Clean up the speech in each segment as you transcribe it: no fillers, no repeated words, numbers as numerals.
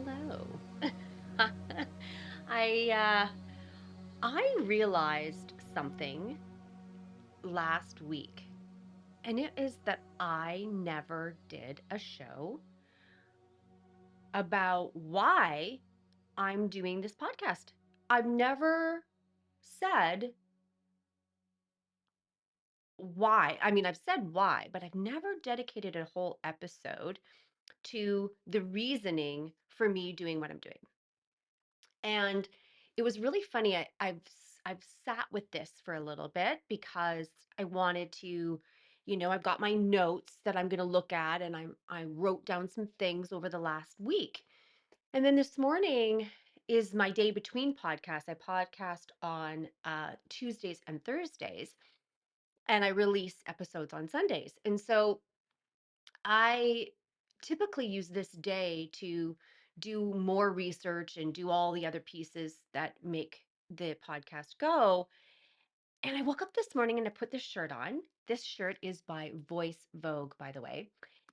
Hello. I I realized something last week, and it is that I never did a show about why I'm doing this podcast. I've never said why. I mean, I've said why, but I've never dedicated a whole episode to the reasoning for me doing what I'm doing. And it was really funny. I've sat with this for a little bit because I wanted to, I've got my notes that I'm going to look at, and I wrote down some things over the last week. And then this morning is my day between podcasts. I podcast on Tuesdays and Thursdays, and I release episodes on Sundays. And so I typically use this day to do more research and do all the other pieces that make the podcast go. And I woke up this morning and I put this shirt on. This shirt is by Voice Vogue, by the way.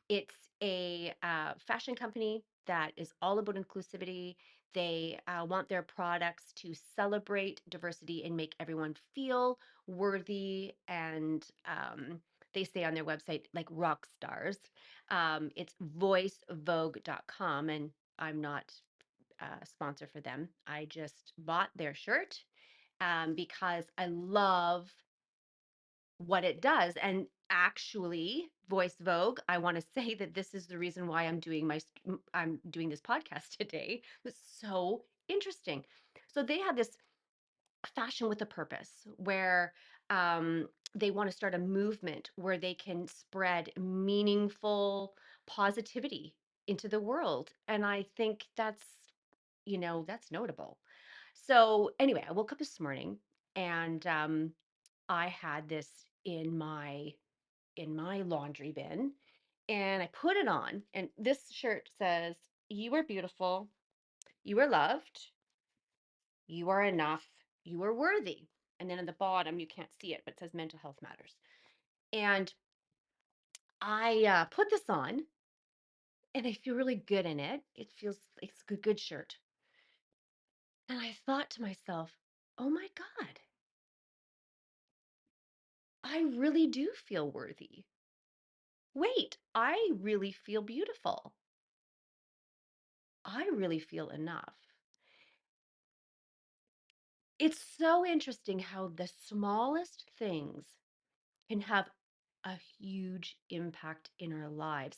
It's a fashion company that is all about inclusivity. They want their products to celebrate diversity and make everyone feel worthy. And they say on their website, like rock stars. It's voicevogue.com. And I'm not a sponsor for them. I just bought their shirt because I love what it does. And actually, Voice Vogue, I want to say that this is the reason why I'm doing this podcast today. It's so interesting. So they have this fashion with a purpose where they want to start a movement where they can spread meaningful positivity into the world. And I think that's notable. So anyway, I woke up this morning and I had this in my laundry bin, and I put it on, and this shirt says, "You are beautiful, you are loved, you are enough, you are worthy." And then at the bottom, you can't see it, but it says mental health matters. And I put this on, and I feel really good in it. It's a good shirt. And I thought to myself, oh my God, I really do feel worthy. Wait, I really feel beautiful. I really feel enough. It's so interesting how the smallest things can have a huge impact in our lives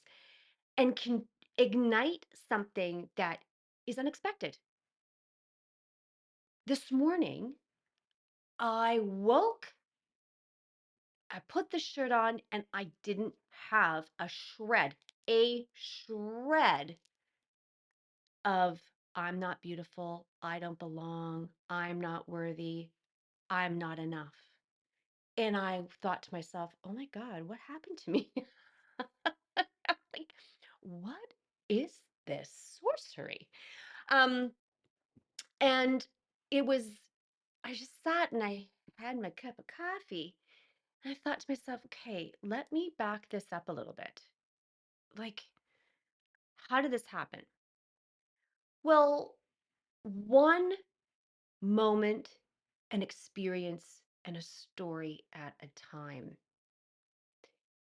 and can ignite something that is unexpected. This morning, I woke, I put the shirt on, and I didn't have a shred of I'm not beautiful, I don't belong, I'm not worthy, I'm not enough. And I thought to myself, oh my God, what happened to me? Like, what is this sorcery? Um, and it was, I just sat and I had my cup of coffee. And I thought to myself, okay, let me back this up a little bit. Like, how did this happen? Well, one moment, an experience, and a story at a time,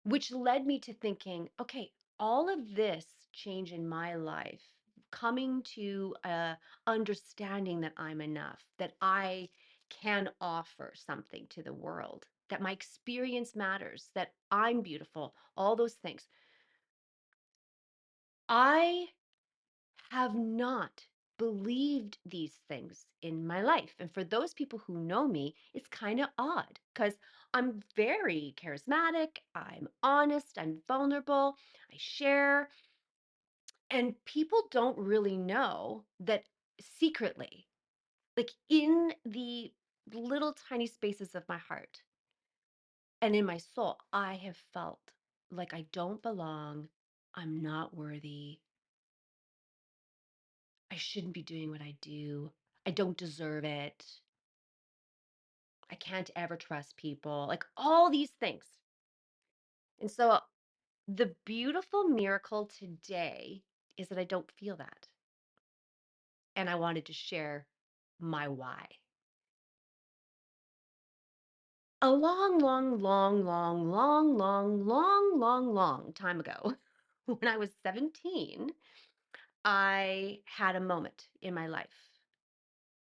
which led me to thinking, okay, all of this change in my life, coming to a understanding that I'm enough, that I can offer something to the world, that my experience matters, that I'm beautiful, all those things. I have not believed these things in my life. And for those people who know me, it's kind of odd because I'm very charismatic, I'm honest, I'm vulnerable, I share, and people don't really know that secretly, like in the little tiny spaces of my heart and in my soul, I have felt like I don't belong, I'm not worthy, I shouldn't be doing what I do. I don't deserve it. I can't ever trust people. Like all these things. And so the beautiful miracle today is that I don't feel that. and I wanted to share my why. A long, long, long, long, long, long, long, long, long time ago, when I was 17, I had a moment in my life.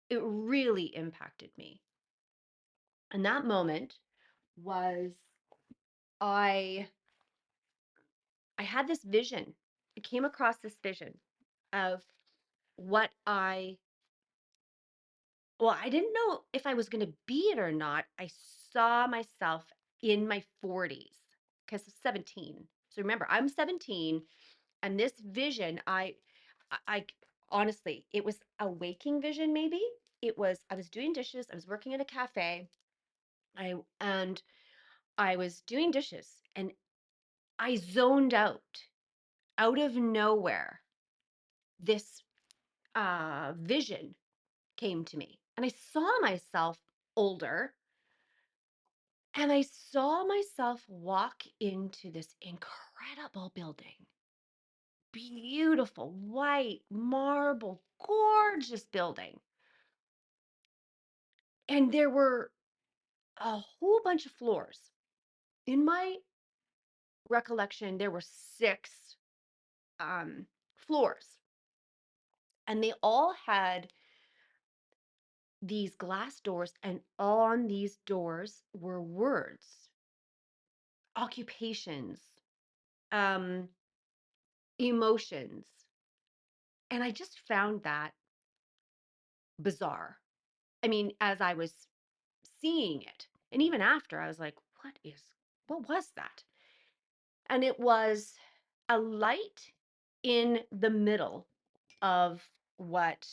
It really impacted me. And that moment was I I had this vision. I came across this vision of what I didn't know if I was going to be it or not. I saw myself in my 40s because of 17. So remember, I'm 17, and this vision, I honestly, it was a waking vision maybe. I was doing dishes, I was working in a cafe. And I was doing dishes and I zoned out of nowhere. This vision came to me, and I saw myself older, and I saw myself walk into this incredible building. Beautiful, white, marble, gorgeous building. And there were a whole bunch of floors. In my recollection, there were six floors, and they all had these glass doors, and on these doors were words, occupations, um, emotions. And I just found that bizarre. I mean, as I was seeing it, and even after, I was like, what was that? And it was a light in the middle of what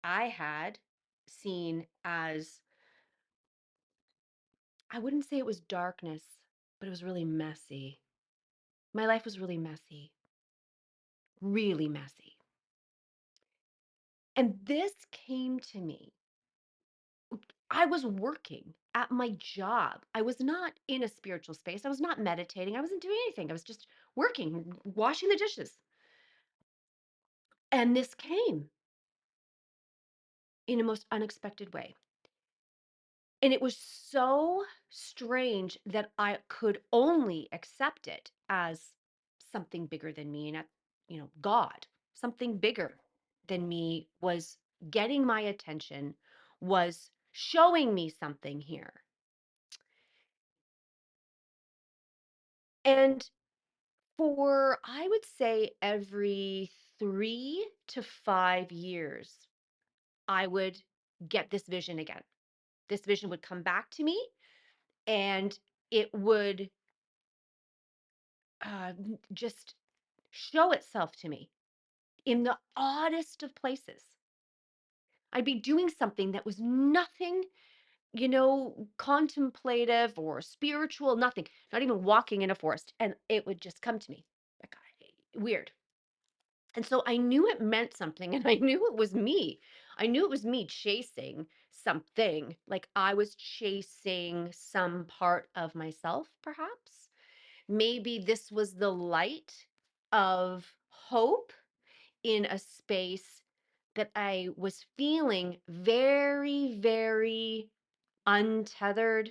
I had seen as, I wouldn't say it was darkness, but it was really messy. My life was really messy, really messy. And this came to me. I was working at my job. I was not in a spiritual space. I was not meditating. I wasn't doing anything. I was just working, washing the dishes. And this came in a most unexpected way. And it was so strange that I could only accept it as something bigger than me, and God, something bigger than me was getting my attention, was showing me something here. And for, I would say, every 3 to 5 years, I would get this vision again. This vision would come back to me, and it would just show itself to me in the oddest of places. I'd be doing something that was nothing, contemplative or spiritual, nothing, not even walking in a forest. And it would just come to me. Like, weird. And so I knew it meant something, and I knew it was me. I knew it was me chasing something. Like I was chasing some part of myself, perhaps. Maybe this was the light of hope in a space that I was feeling very, very untethered,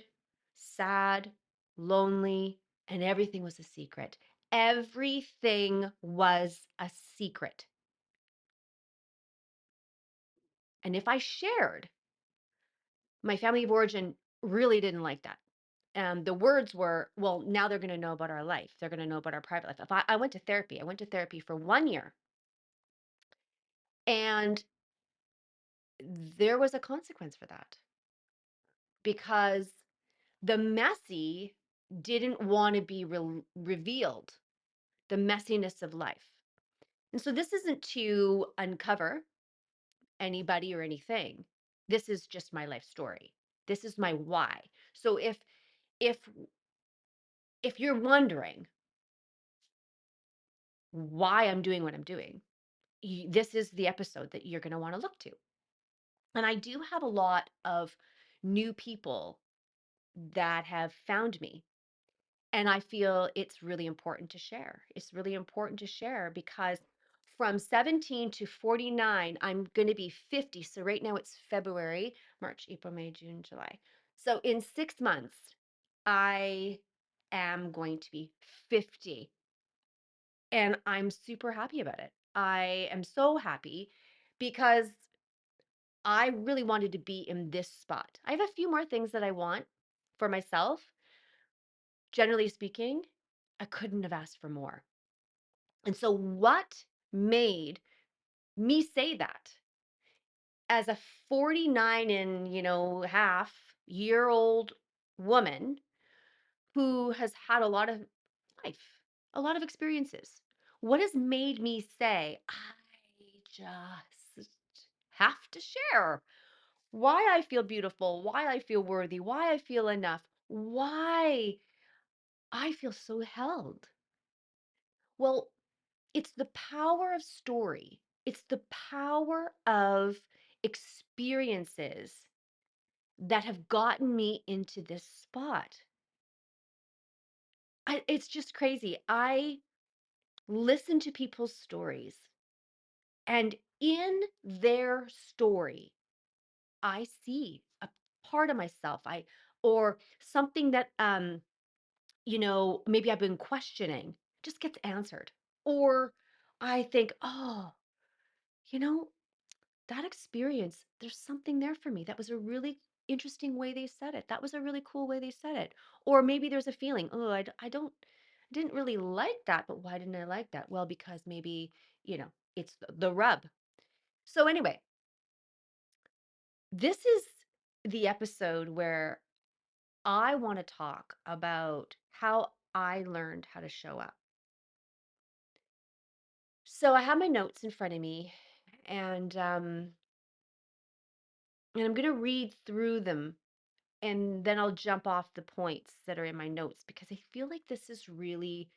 sad, lonely, and everything was a secret. Everything was a secret. And if I shared, my family of origin really didn't like that. The words were, well, now they're going to know about our life. They're going to know about our private life. If I went to therapy, I went to therapy for 1 year, and there was a consequence for that because the messy didn't want to be revealed, the messiness of life. And so this isn't to uncover anybody or anything. This is just my life story. This is my why. So if if you're wondering why I'm doing what I'm doing, this is the episode that you're going to want to look to. And I do have a lot of new people that have found me. And I feel it's really important to share. It's really important to share because from 17 to 49, I'm going to be 50. So right now it's February, March, April, May, June, July. So in 6 months, I am going to be 50. And I'm super happy about it. I am so happy because I really wanted to be in this spot. I have a few more things that I want for myself. Generally speaking, I couldn't have asked for more. And so, what made me say that as a 49 and, half year old woman who has had a lot of life, a lot of experiences? What has made me say, I just have to share why I feel beautiful, why I feel worthy, why I feel enough, why I feel so held? Well, it's the power of story. It's the power of experiences that have gotten me into this spot. It's just crazy. I listen to people's stories, and in their story, I see a part of myself. Or something that maybe I've been questioning just gets answered. Or I think, oh, you know, that experience, there's something there for me. That was a really interesting way they said it. That was a really cool way they said it. Or maybe there's a feeling, oh, didn't really like that, but why didn't I like that? Well, because maybe, it's the rub. So anyway, this is the episode where I want to talk about how I learned how to show up. So I have my notes in front of me, and I'm going to read through them, and then I'll jump off the points that are in my notes because I feel like this is really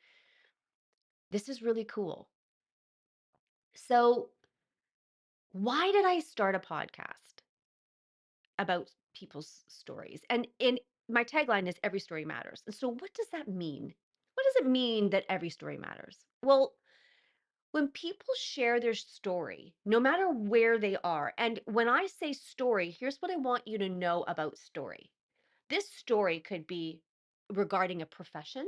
cool. So, why did I start a podcast about people's stories? And my tagline is every story matters. And so what does that mean? What does it mean that every story matters? Well, when people share their story, no matter where they are, and when I say story, here's what I want you to know about story. This story could be regarding a profession.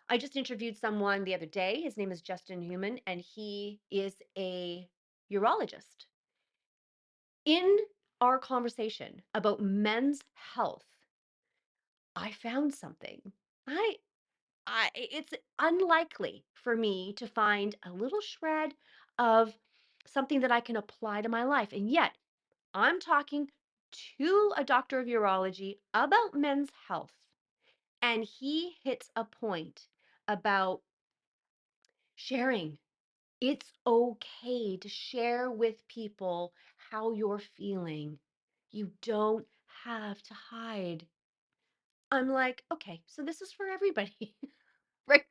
I just interviewed someone the other day. His name is Justin Human, and he is a urologist. In our conversation about men's health, I found something. I it's unlikely for me to find a little shred of something that I can apply to my life. And yet, I'm talking to a doctor of urology about men's health. And he hits a point about sharing. It's okay to share with people how you're feeling. You don't have to hide. I'm like, okay, so this is for everybody, right?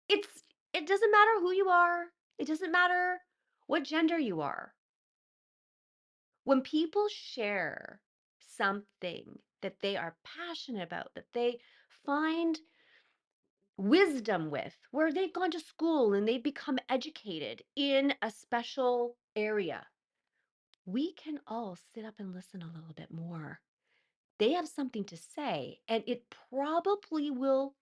It's it doesn't matter who you are. It doesn't matter what gender you are. When people share something that they are passionate about, that they find wisdom with, where they've gone to school and they've become educated in a special area, we can all sit up and listen a little bit more. They have something to say, and it probably will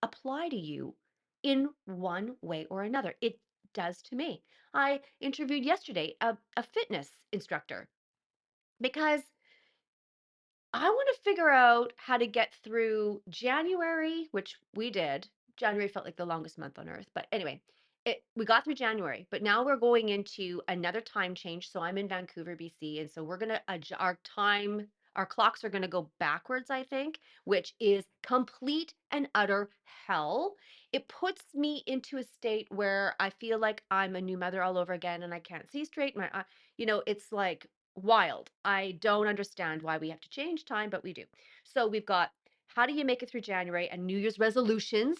apply to you in one way or another. It does to me. I interviewed yesterday a fitness instructor because I want to figure out how to get through January, which we did. January felt like the longest month on earth, but anyway, we got through January, but now we're going into another time change. So I'm in Vancouver, BC, and so we're gonna adjust our clocks are gonna go backwards, I think, which is complete and utter hell. It puts me into a state where I feel like I'm a new mother all over again, and I can't see straight. It's like wild. I don't understand why we have to change time, but we do. So we've got how do you make it through January and New Year's resolutions?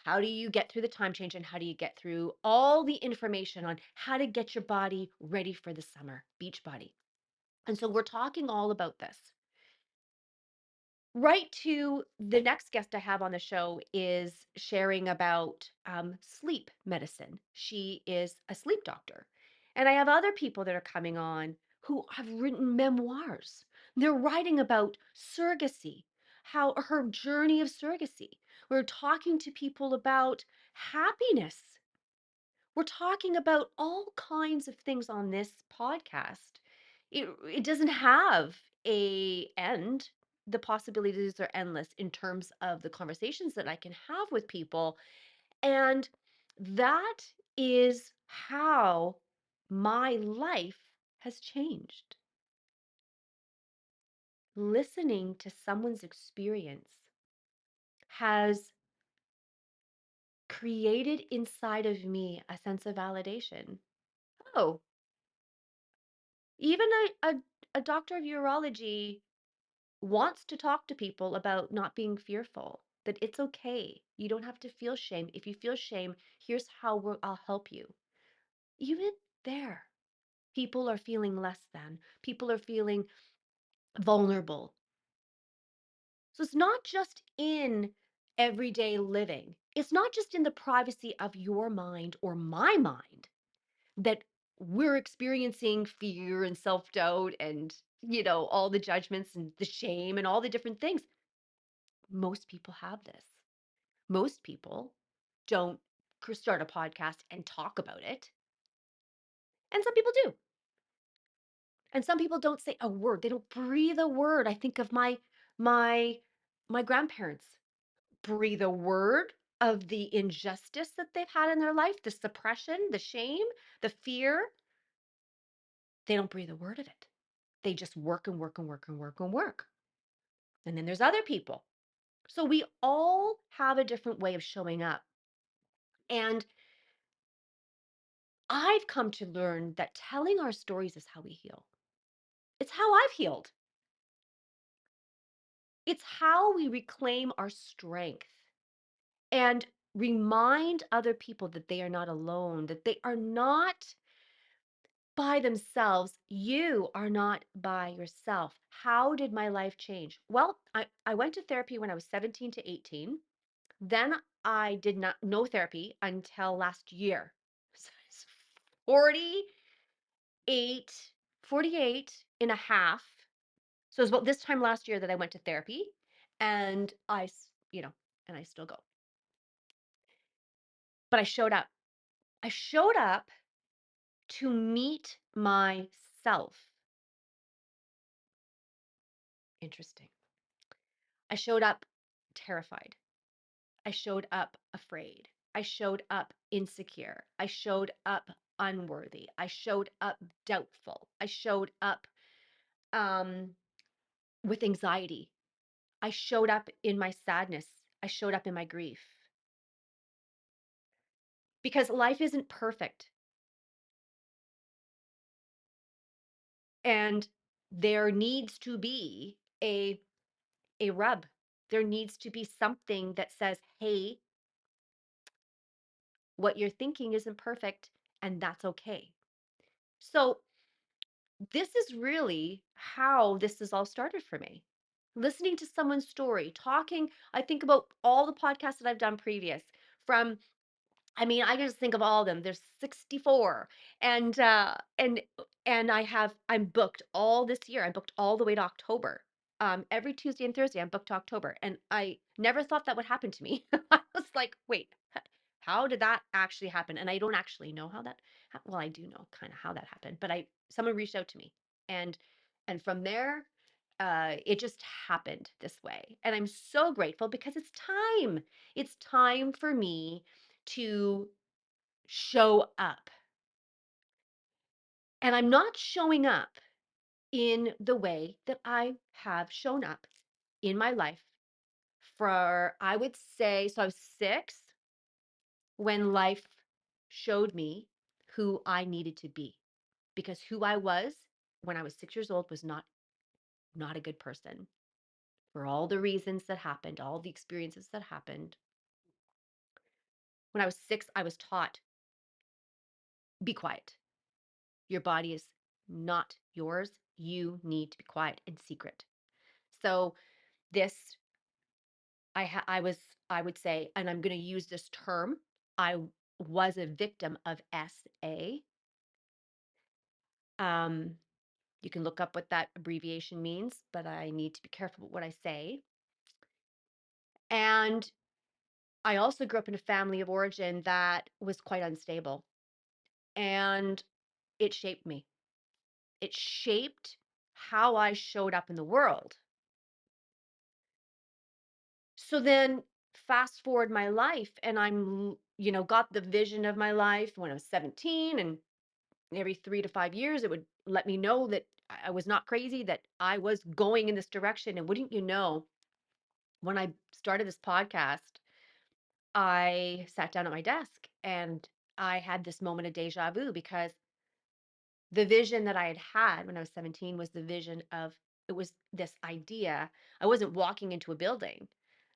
How do you get through the time change and how do you get through all the information on how to get your body ready for the summer, beach body? And so we're talking all about this. right to the next guest I have on the show is sharing about sleep medicine. She is a sleep doctor. And I have other people that are coming on who have written memoirs. They're writing about surrogacy, how her journey of surrogacy. We're talking to people about happiness. We're talking about all kinds of things on this podcast. It doesn't have a end. The possibilities are endless in terms of the conversations that I can have with people. And that is how my life has changed. Listening to someone's experience has created inside of me a sense of validation. Oh, even a doctor of urology wants to talk to people about not being fearful, that it's okay. You don't have to feel shame. If you feel shame, here's how I'll help you. Even there, people are feeling less than, people are feeling vulnerable. So it's not just in everyday living, it's not just in the privacy of your mind or my mind that we're experiencing fear and self-doubt and all the judgments and the shame and all the different things. Most people have this. Most people don't start a podcast and talk about it, and some people do. And some people don't say a word. They don't breathe a word. I think of my my grandparents. Breathe a word of the injustice that they've had in their life, the suppression, the shame, the fear. They don't breathe a word of it. They just work and work and work and work and work. And then there's other people. So we all have a different way of showing up. And I've come to learn that telling our stories is how we heal. It's how I've healed. It's how we reclaim our strength and remind other people that they are not alone, that they are not by themselves. You are not by yourself. How did my life change? Well, I went to therapy when I was 17 to 18. Then I did not no therapy until last year. So it's 48, 48 and a half. So it was about this time last year that I went to therapy, and and I still go. But I showed up. I showed up to meet myself. Interesting. I showed up terrified. I showed up afraid. I showed up insecure. I showed up unworthy. I showed up doubtful. I showed up um, with anxiety. I showed up in my sadness. I showed up in my grief. Because life isn't perfect. And there needs to be a rub. There needs to be something that says, "Hey, what you're thinking isn't perfect, and that's okay." So, this is really how this has all started for me. Listening to someone's story, talking, I think about all the podcasts that I've done previous from I can just think of all of them. There's 64. And I'm booked all this year. I'm booked all the way to October. Every Tuesday and Thursday I'm booked to October. And I never thought that would happen to me. I was like, wait, how did that actually happen? And I don't actually know how that well, I do know kind of how that happened, but I someone reached out to me, and from there it just happened this way. And I'm so grateful because it's time. It's time for me to show up. And I'm not showing up in the way that I have shown up in my life for, I would say, so I was 6 when life showed me who I needed to be. Because who I was when I was 6 years old was not a good person. For all the reasons that happened, all the experiences that happened. When I was 6, I was taught, be quiet. Your body is not yours. You need to be quiet and secret. So this I was, I would say, and I'm going to use this term, was a victim of SA. Um, you can look up what that abbreviation means, but I need to be careful with what I say. And I also grew up in a family of origin that was quite unstable, and it shaped me. It shaped how I showed up in the world. So then fast forward my life and got the vision of my life when I was 17, and every 3 to 5 years it would let me know that I was not crazy, that I was going in this direction. And wouldn't you know, when I started this podcast, I sat down at my desk and I had this moment of deja vu, because the vision that I had had when I was 17 was the vision of, it was this idea. I wasn't walking into a building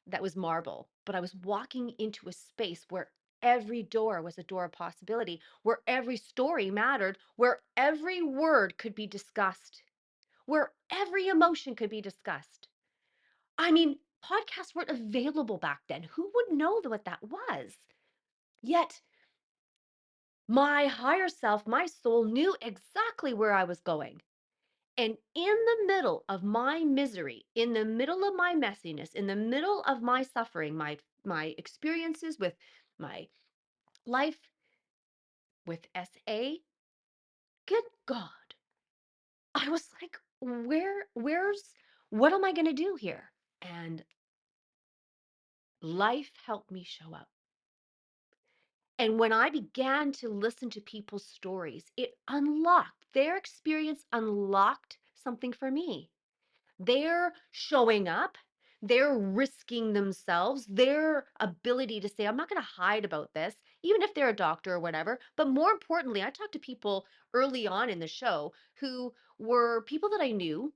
that was marble, but I was walking into a space where every door was a door of possibility, where every story mattered, where every word could be discussed, where every emotion could be discussed. I mean, podcasts weren't available back then. Who would know what that was? Yet my higher self, my soul knew exactly where I was going. And in the middle of my misery, in the middle of my messiness, in the middle of my suffering, my experiences with my life with SA, good God, I was like, what am I going to do here? And life helped me show up. And when I began to listen to people's stories, it unlocked, their experience unlocked something for me. They're showing up, they're risking themselves, their ability to say, I'm not going to hide about this, even if they're a doctor or whatever. But more importantly, I talked to people early on in the show who were people that I knew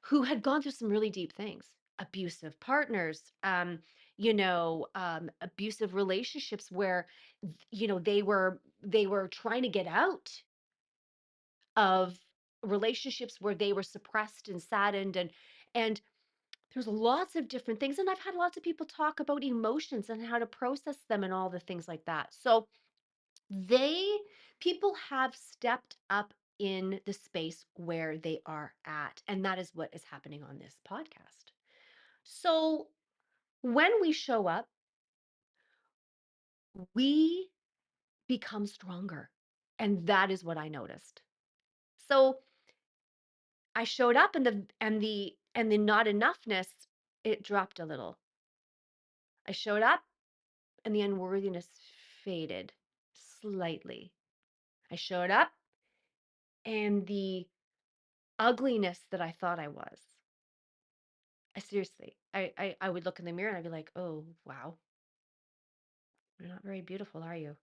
who had gone through some really deep things, abusive partners, abusive relationships where, they were trying to get out of relationships where they were suppressed and saddened, and there's lots of different things. And I've had lots of people talk about emotions and how to process them and all the things like that. So they people have stepped up in the space where they are at. And that is what is happening on this podcast. So when we show up, we become stronger. And that is what I noticed. So I showed up, and the not enoughness, it dropped a little. I showed up and the unworthiness faded slightly. I showed up and the ugliness that I thought I was. I seriously, I would look in the mirror and I'd be like, oh, wow, you're not very beautiful, are you?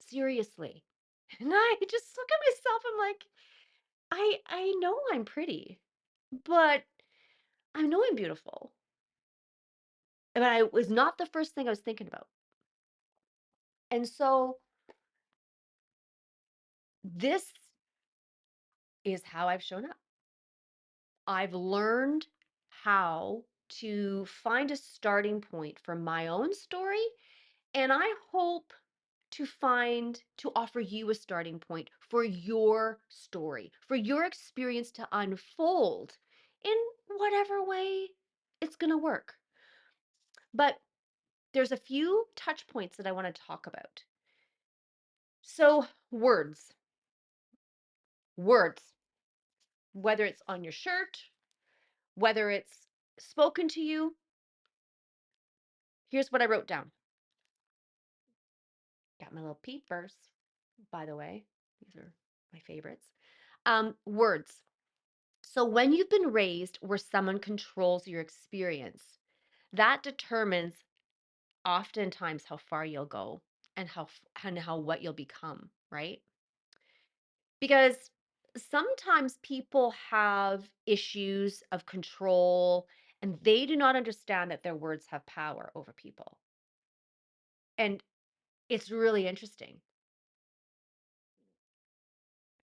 Seriously. And I just look at myself, I'm like, I know I'm pretty, but I know I'm beautiful. But I was not the first thing I was thinking about. And so this is how I've shown up. I've learned how to find a starting point for my own story, and I hope to offer you a starting point for your story, for your experience to unfold in whatever way it's going to work. But there's a few touch points that I want to talk about. So, words, whether it's on your shirt, whether it's spoken to you, here's what I wrote down. Got my little peepers, by the way. These are my favorites. Words. So when you've been raised where someone controls your experience, that determines oftentimes how far you'll go, and how what you'll become, right? Because sometimes people have issues of control and they do not understand that their words have power over people. And it's really interesting.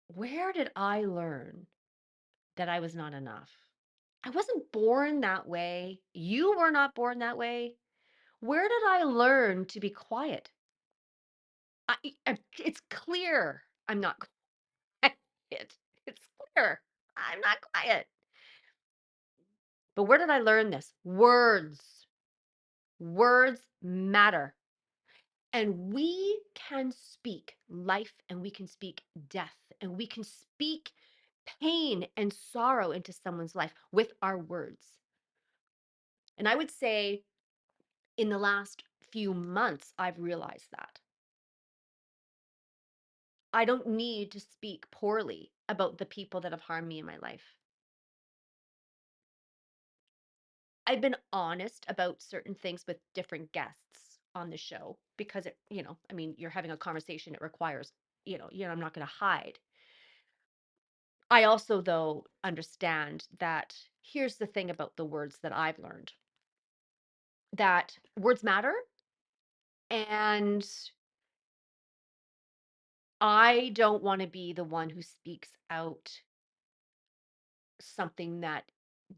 Where did I learn that I was not enough? I wasn't born that way. You were not born that way. Where did I learn to be quiet? It's clear I'm not quiet. It's clear I'm not quiet. But where did I learn this? Words. Words matter. And we can speak life and we can speak death and we can speak pain and sorrow into someone's life with our words. And I would say in the last few months, I've realized that I don't need to speak poorly about the people that have harmed me in my life. I've been honest about certain things with different guests on the show because I mean, you're having a conversation, it requires, I'm not going to hide. I also, though, understand that here's the thing about the words that I've learned, that words matter. And I don't want to be the one who speaks out something that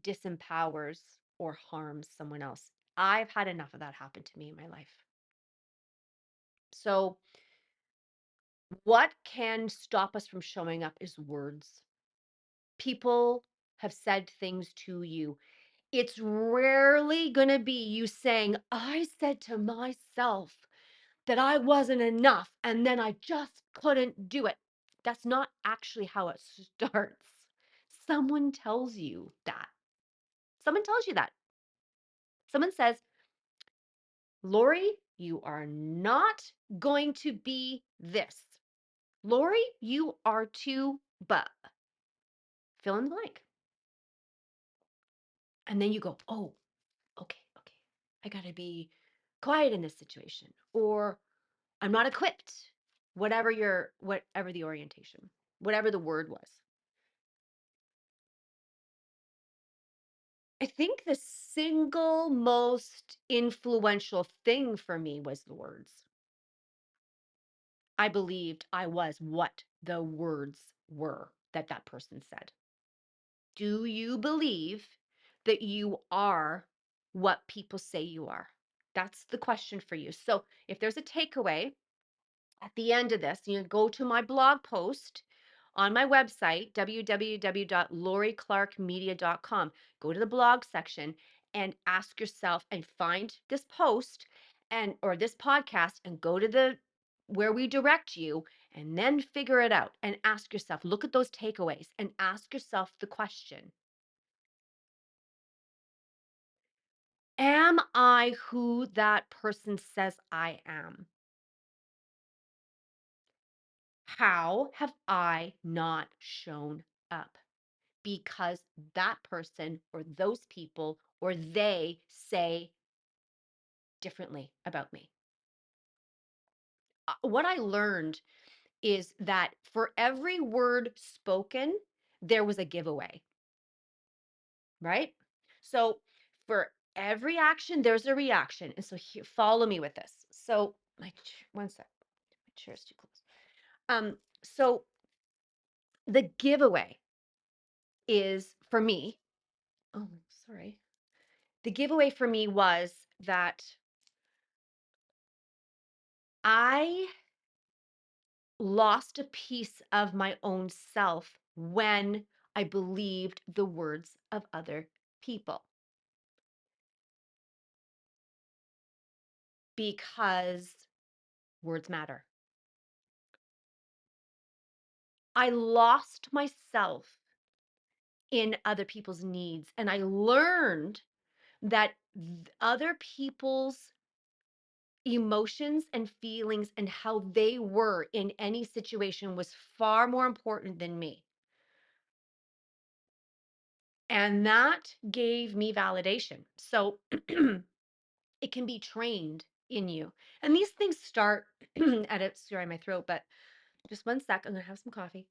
disempowers or harms someone else. I've had enough of that happen to me in my life. So, what can stop us from showing up is words. People have said things to you. It's rarely going to be you saying, I said to myself that I wasn't enough and then I just couldn't do it. That's not actually how it starts. Someone tells you that. Someone tells you that. Someone says, Lori, you are not going to be this. Lori, you are too, but fill in the blank. And then you go, oh, okay, okay. I got to be quiet in this situation, or I'm not equipped. Whatever the orientation, whatever the word was. I think the single most influential thing for me was the words. I believed I was what the words were that that person said. Do you believe that you are what people say you are? That's the question for you. So, if there's a takeaway at the end of this, you go to my blog post on my website, www.loriclarkemedia.com. Go to the blog section and ask yourself and find this post or this podcast and go to the where we direct you and then figure it out and ask yourself, look at those takeaways and ask yourself the question, am I who that person says I am? How have I not shown up? Because that person or those people or they say differently about me. What I learned is that for every word spoken, there was a giveaway, right? So for every action, there's a reaction. And so here, follow me with this. So one sec, my chair's too close. So the giveaway is for me. Oh, sorry. The giveaway for me was that I lost a piece of my own self when I believed the words of other people because words matter. I lost myself in other people's needs and I learned that other people's emotions and feelings and how they were in any situation was far more important than me. And that gave me validation. So it can be trained in you. And these things start at it, sorry, my throat, but just one sec. I'm going to have some coffee.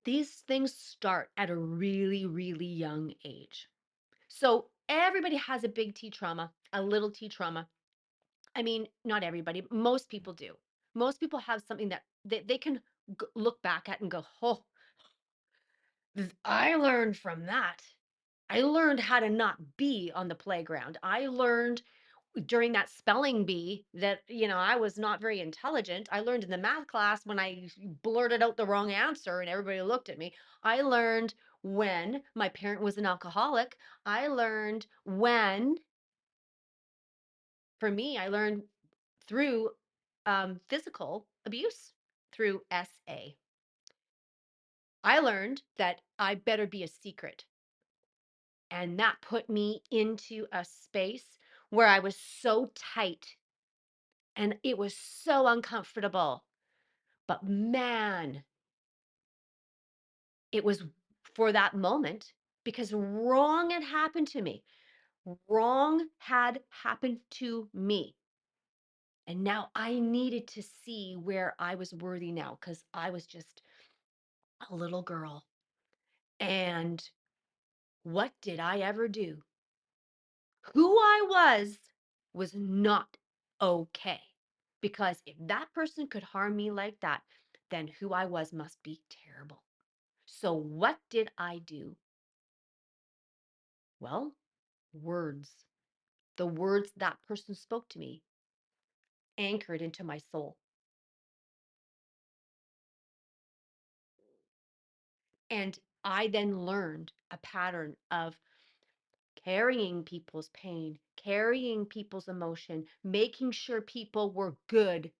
These things start at a really, really young age. So everybody has a big T trauma, a little T trauma. I mean, not everybody, most people do. Most people have something that they can look back at and go, oh, I learned from that. I learned how to not be on the playground. I learned during that spelling bee that, I was not very intelligent. I learned in the math class when I blurted out the wrong answer and everybody looked at me. I learned when my parent was an alcoholic. I learned when, for me, I learned through physical abuse through SA. I learned that I better be a secret. And that put me into a space where I was so tight and it was so uncomfortable. But man, it was for that moment because wrong had happened to me. Wrong had happened to me. And now I needed to see where I was worthy now because I was just a little girl. And what did I ever do? Who I was not okay. Because if that person could harm me like that, then who I was must be terrible. So what did I do? Well, words. The words that person spoke to me anchored into my soul. And I then learned a pattern of carrying people's pain, carrying people's emotion, making sure people were good.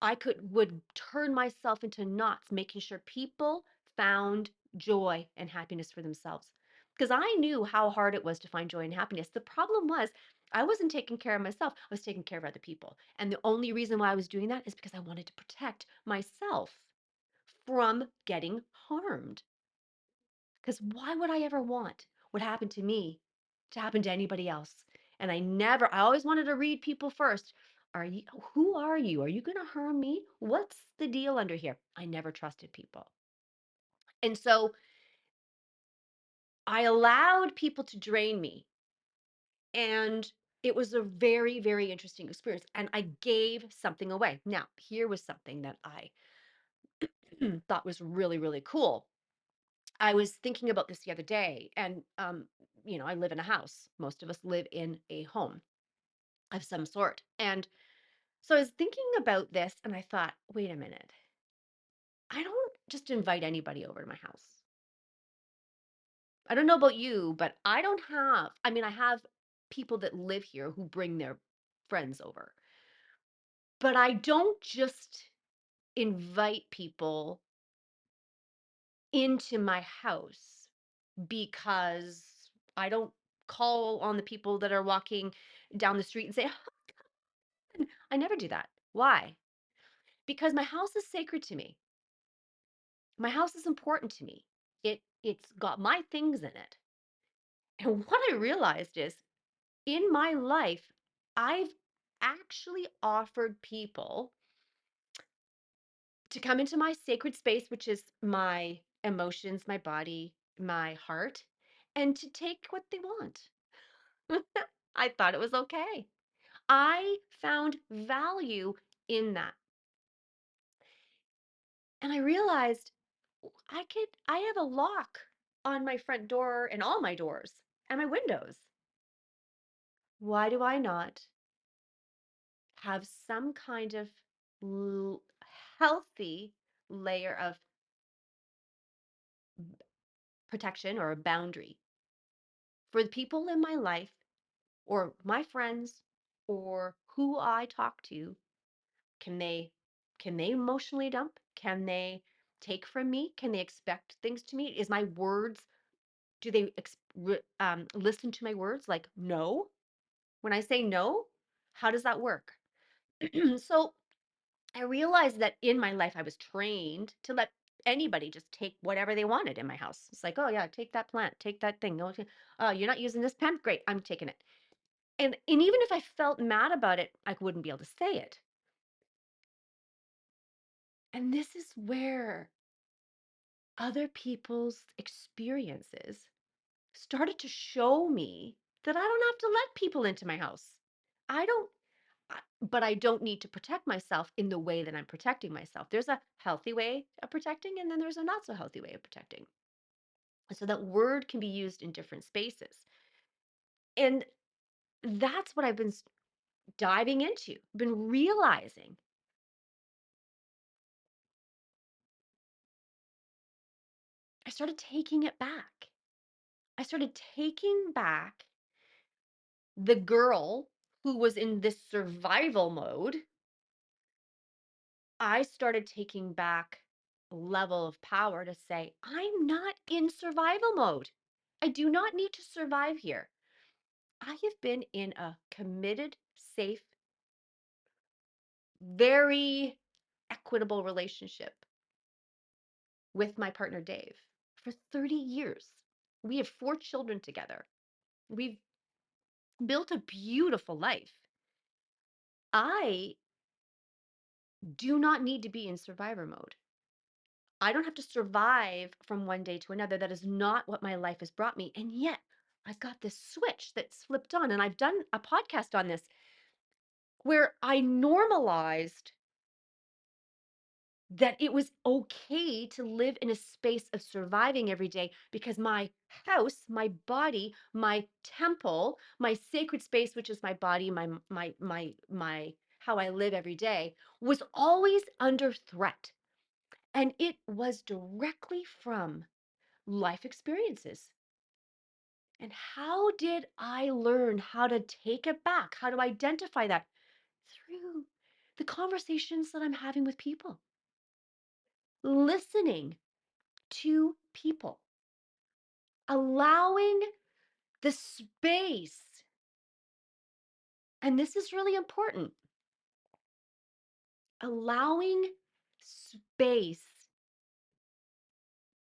I would turn myself into knots, making sure people found joy and happiness for themselves. Because I knew how hard it was to find joy and happiness. The problem was I wasn't taking care of myself. I was taking care of other people. And the only reason why I was doing that is because I wanted to protect myself from getting harmed. Because why would I ever want what happened to me to happen to anybody else? And I always wanted to read people first. Who are you? Are you going to harm me? What's the deal under here? I never trusted people. And so I allowed people to drain me. And it was a very, very interesting experience. And I gave something away. Now, here was something that I thought was really, really cool. I was thinking about this the other day, and I live in a house. Most of us live in a home of some sort. And so I was thinking about this and I thought, wait a minute. I don't just invite anybody over to my house. I don't know about you, but I have people that live here who bring their friends over. But I don't just invite people into my house because I don't call on the people that are walking down the street and say, I never do that. Why? Because my house is sacred to me. My house is important to me. It's got my things in it. And what I realized is in my life, I've actually offered people to come into my sacred space, which is my emotions, my body, my heart, and to take what they want. I thought it was okay. I found value in that. And I realized I have a lock on my front door and all my doors and my windows. Why do I not have some kind of l- healthy layer of protection or a boundary for the people in my life or my friends or who I talk to? Can they can they emotionally dump? Can they take from me? Can they expect things to me? Is my words do they listen to my words like no? When I say no, how does that work? So I realized that in my life, I was trained to let anybody just take whatever they wanted in my house. It's like, oh, yeah, take that plant, take that thing. No, oh, you're not using this pen? Great, I'm taking it. And even if I felt mad about it, I wouldn't be able to say it. And this is where other people's experiences started to show me that I don't have to let people into my house. I don't but I don't need to protect myself in the way that I'm protecting myself. There's a healthy way of protecting, and then there's a not so healthy way of protecting. so that word can be used in different spaces. And that's what I've been diving into, been realizing. I started taking it back. I started taking back the girl who was in this survival mode. I started taking back a level of power to say, I'm not in survival mode. I do not need to survive here. I have been in a committed, safe, very equitable relationship with my partner, Dave, for 30 years. We have 4 children together. We've built a beautiful life. I do not need to be in survivor mode. I don't have to survive from one day to another. That is not what my life has brought me. And yet, I've got this switch that's flipped on. And I've done a podcast on this where I normalized that it was okay to live in a space of surviving every day because my house, my body, my temple, my sacred space, which is my body, my how I live every day, was always under threat. And it was directly from life experiences. And how did I learn how to take it back? How to identify that? Through the conversations that I'm having with people, listening to people, allowing the space. And this is really important, allowing space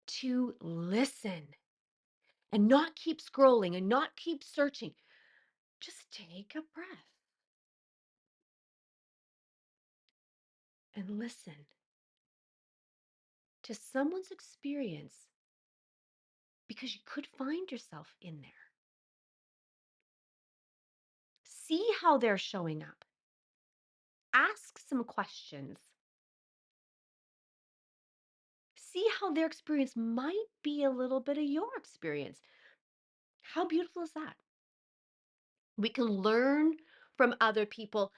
to listen and not keep scrolling and not keep searching. Just take a breath and listen to someone's experience because you could find yourself in there. See how they're showing up. Ask some questions. See how their experience might be a little bit of your experience. How beautiful is that? We can learn from other people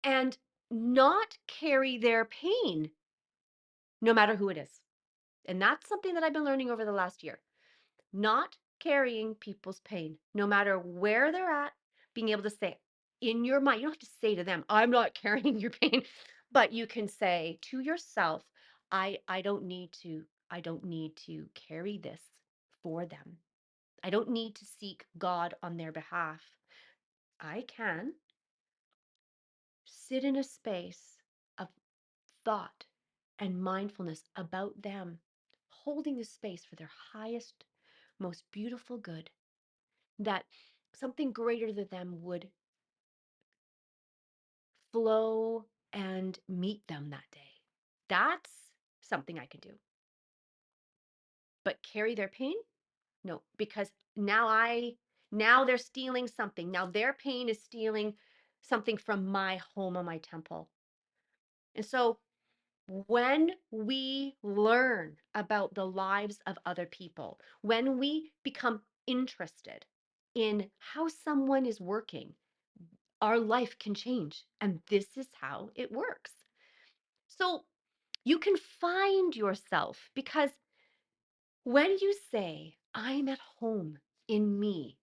and not carry their pain, no matter who it is. And that's something that I've been learning over the last year. Not carrying people's pain, no matter where they're at, being able to say in your mind, you don't have to say to them, I'm not carrying your pain, but you can say to yourself, I don't need to carry this for them. I don't need to seek God on their behalf. I can sit in a space of thought and mindfulness about them, holding the space for their highest, most beautiful good, that something greater than them would flow and meet them that day. That's something I can do. But carry their pain? No, because now they're stealing something. Now their pain is stealing something from my home and my temple. And so when we learn about the lives of other people, when we become interested in how someone is working, our life can change. And this is how it works. So you can find yourself because when you say, I'm at home in me,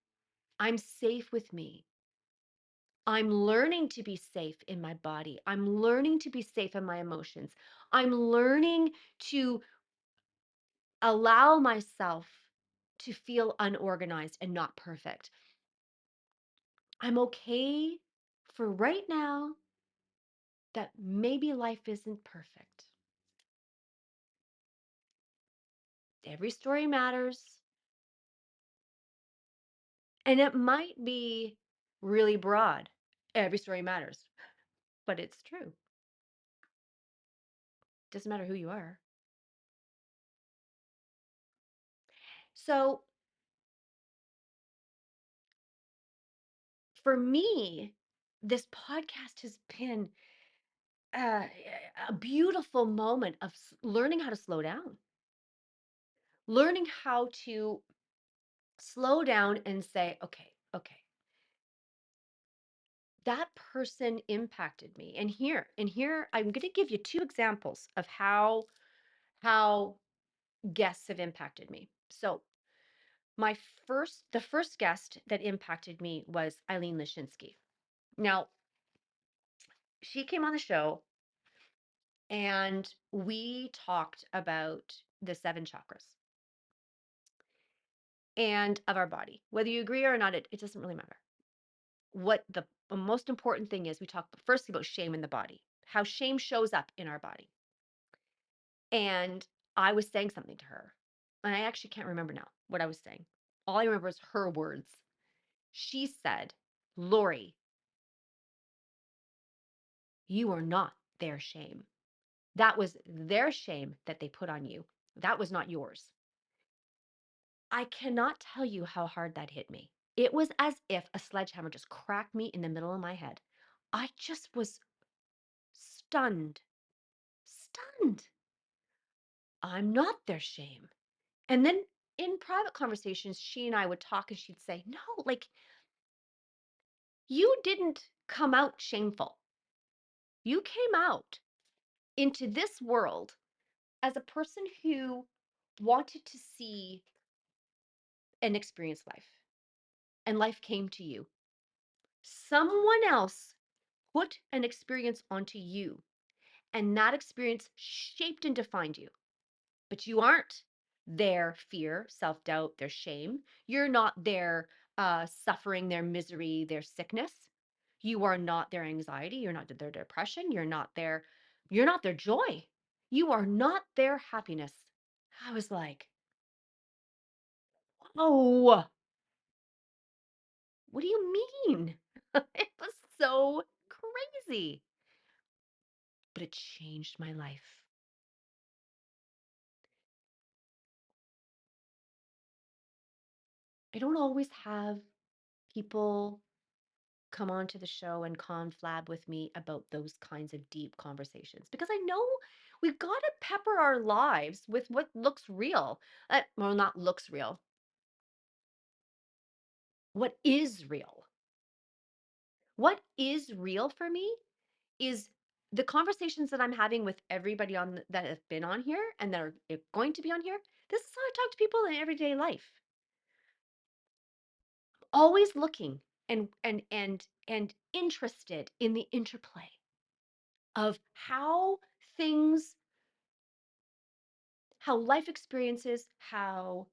I'm safe with me, I'm learning to be safe in my body, I'm learning to be safe in my emotions, I'm learning to allow myself to feel unorganized and not perfect. I'm okay for right now that maybe life isn't perfect. Every story matters. And it might be really broad. Every story matters, but it's true. Doesn't matter who you are. So for me, this podcast has been uh, a beautiful moment of learning how to slow down, learning how to slow down and say, okay, okay, that person impacted me. And here I'm going to give you two examples of how guests have impacted me. So, the first guest that impacted me was Eileen Lashinsky. Now, she came on the show and we talked about the seven chakras and of our body. Whether you agree or not, it doesn't really matter. What the most important thing is, we talk first about shame in the body, how shame shows up in our body. And I was saying something to her, and I actually can't remember now what I was saying. All I remember is her words. She said, Lori, you are not their shame. That was their shame that they put on you. That was not yours. I cannot tell you how hard that hit me. It was as if a sledgehammer just cracked me in the middle of my head. I just was stunned. Stunned. I'm not their shame. And then in private conversations, she and I would talk and she'd say, no, like, you didn't come out shameful. You came out into this world as a person who wanted to see and experience life, and life came to you. Someone else put an experience onto you, and that experience shaped and defined you. But you aren't their fear, self doubt, their shame. You're not their suffering, their misery, their sickness. You are not their anxiety. You're not their depression. You're not their joy. You are not their happiness. I was like, oh, what do you mean? It was so crazy, but it changed my life. I don't always have people come on to the show and conflab with me about those kinds of deep conversations, because I know we've got to pepper our lives with what looks real. Well, not looks real, what is real. What is real for me is the conversations that I'm having with everybody that have been on here and that are going to be on here. This is how I talk to people in everyday life. Always looking and interested in the interplay of things how life experiences, how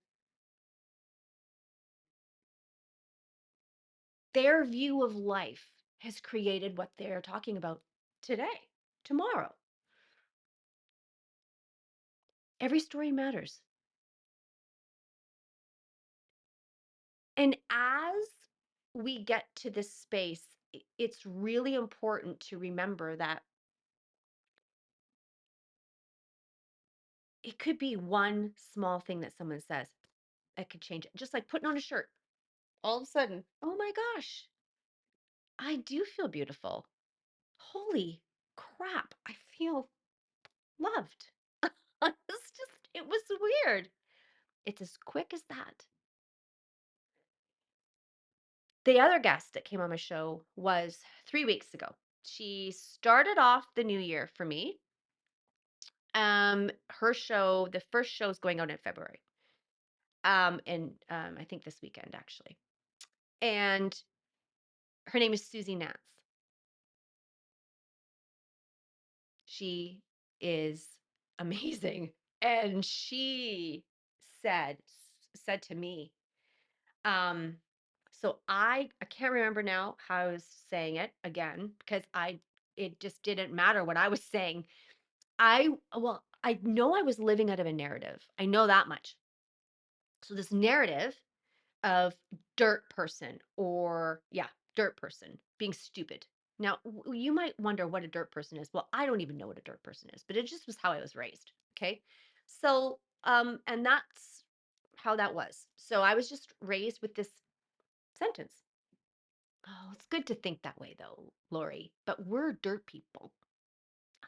their view of life has created what they're talking about today, tomorrow. Every story matters. And as we get to this space, it's really important to remember that it could be one small thing that someone says that could change it. Just like putting on a shirt. All of a sudden, oh my gosh, I do feel beautiful. Holy crap, I feel loved. It was weird. It's as quick as that. The other guest that came on my show was 3 weeks ago. She started off the new year for me. Her show, the first show is going out in February. And I think this weekend actually. And her name is Susie Nance. She is amazing. And she said said to me, Um, so I can't remember now how I was saying it again, because it just didn't matter what I was saying. I know I was living out of a narrative. I know that much. So this narrative of dirt person, or yeah, dirt person being stupid. Now, you might wonder what a dirt person is. Well, I don't even know what a dirt person is, but it just was how I was raised. Okay. So, and that's how that was. So I was just raised with this sentence. Oh, it's good to think that way though, Lori, but we're dirt people.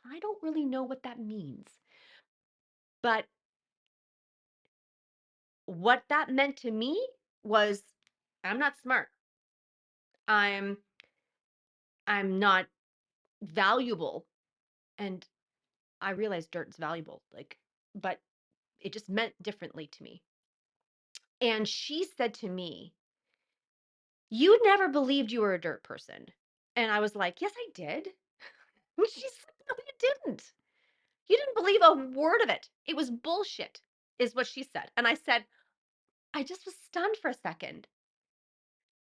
I don't really know what that means. But what that meant to me was I'm not smart. I'm I'm not valuable. And I realized dirt's valuable, like, but it just meant differently to me. And she said to me, "You never believed you were a dirt person." And I was like, "Yes, I did." And she said, "No, you didn't. You didn't believe a word of it. It was bullshit," is what she said. And I said, I just was stunned for a second.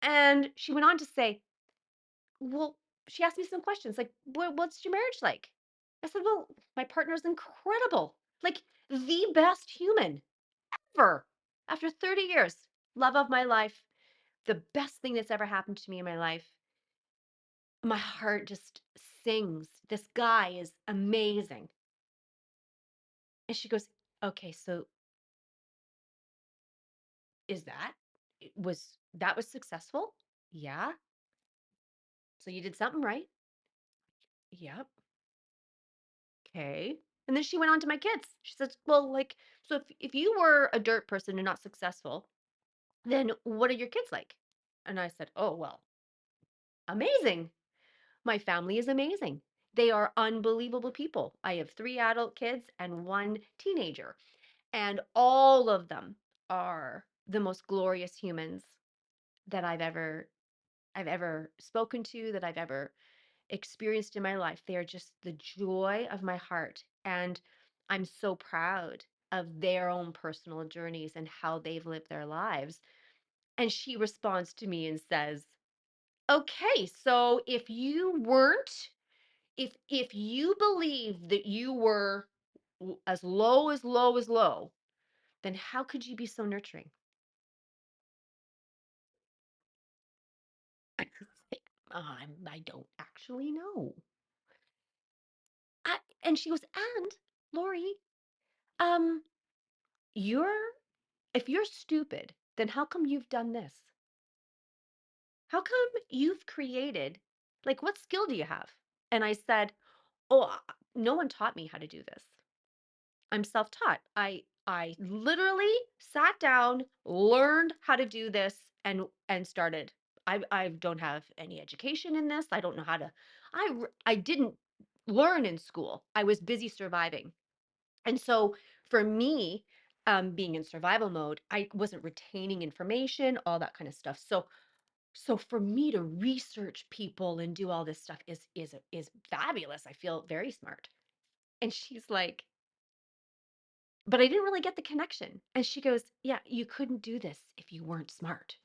And she went on to say, well, she asked me some questions like, what's your marriage like? I said, well, my partner's incredible. Like the best human ever. After 30 years, love of my life, the best thing that's ever happened to me in my life. My heart just sings. This guy is amazing. And she goes, okay, so is that that was successful? Yeah. So you did something right. Yep. Okay. And then she went on to my kids. She says, well, like, so if you were a dirt person and not successful, then what are your kids like? And I said, oh, well, amazing. My family is amazing. They are unbelievable people. I have 3 adult kids and 1 teenager, and all of them are the most glorious humans that I've ever spoken to, that I've ever experienced in my life. They are just the joy of my heart. And I'm so proud of their own personal journeys and how they've lived their lives. And she responds to me and says, okay, so if you believe that you were as low as low as low, then how could you be so nurturing? I was like, I don't actually know. And she goes, and Lori, um, you're if you're stupid, then how come you've done this? How come you've created, like, what skill do you have? And I said, oh, no one taught me how to do this. I'm self-taught. I literally sat down, learned how to do this, and started. I don't have any education in this. I don't know how to. I didn't learn in school. I was busy surviving. And so for me, being in survival mode, I wasn't retaining information, all that kind of stuff. So for me to research people and do all this stuff is fabulous. I feel very smart. And she's like, but I didn't really get the connection. And she goes, yeah, you couldn't do this if you weren't smart.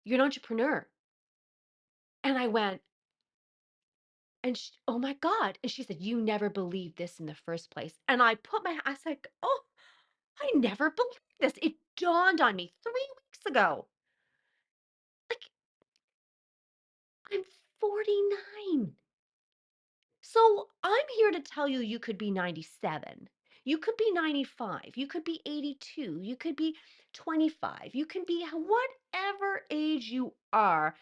You're an entrepreneur. And I went, oh my God. And she said, you never believed this in the first place. And I was like, oh, I never believed this. It dawned on me 3 weeks ago. Like, I'm 49. So I'm here to tell you you could be 97. You could be 95. You could be 82. You could be 25. You can be whatever age you are.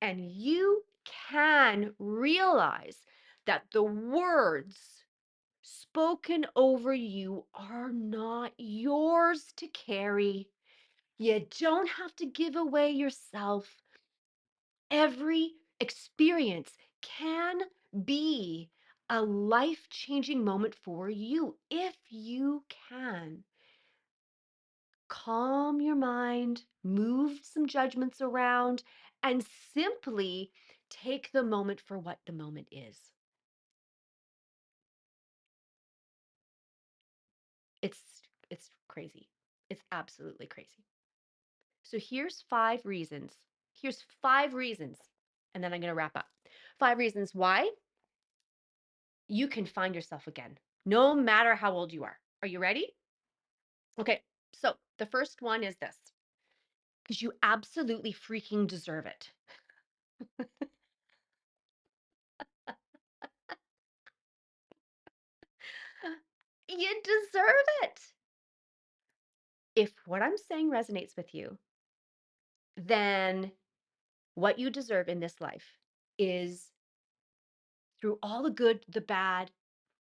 And you can realize that the words spoken over you are not yours to carry. You don't have to give away yourself. Every experience can be a life changing moment for you if you can calm your mind, move some judgments around, and simply take the moment for what the moment is. It's crazy. It's absolutely crazy. So here's 5 reasons. Here's 5 reasons, and then I'm going to wrap up. 5 reasons why you can find yourself again, no matter how old you are. Are you ready? Okay. So the first one is this, because you absolutely freaking deserve it. You deserve it. If what I'm saying resonates with you, then what you deserve in this life is through all the good, the bad,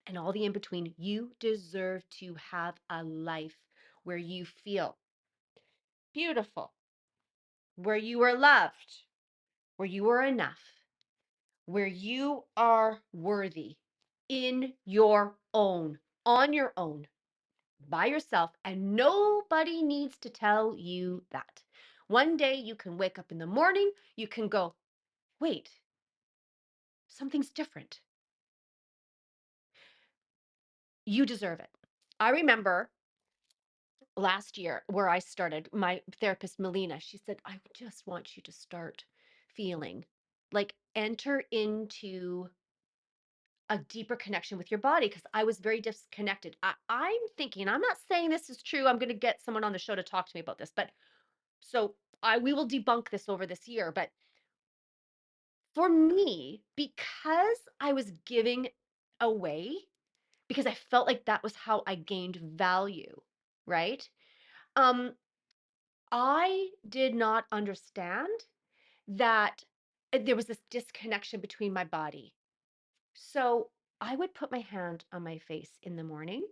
and all the in between, you deserve to have a life where you feel beautiful, where you are loved, where you are enough, where you are worthy in your own, on your own, by yourself, and nobody needs to tell you that. One day you can wake up in the morning, you can go, wait, something's different. You deserve it. I remember last year where I started, my therapist, Melina, she said, I just want you to start feeling like enter into a deeper connection with your body because I was very disconnected. I'm thinking, I'm not saying this is true. I'm going to get someone on the show to talk to me about this, but so we will debunk this over this year. But for me, because I was giving away, because I felt like that was how I gained value, right? Um, I did not understand that there was this disconnection between my body. So I would put my hand on my face in the morning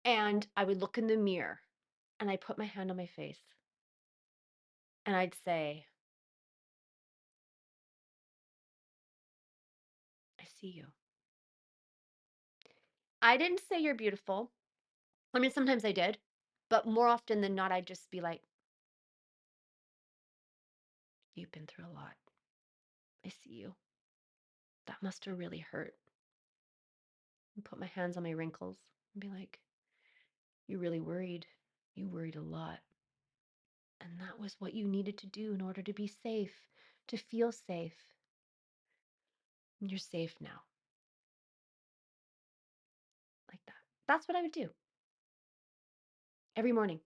and I would look in the mirror and I put my hand on my face and I'd say, I see you. I didn't say you're beautiful. I mean, sometimes I did, but more often than not, I'd just be like, you've been through a lot. I see you. That must have really hurt. And put my hands on my wrinkles and be like, you really worried. You worried a lot. And that was what you needed to do in order to be safe, to feel safe. And you're safe now, like that. That's what I would do every morning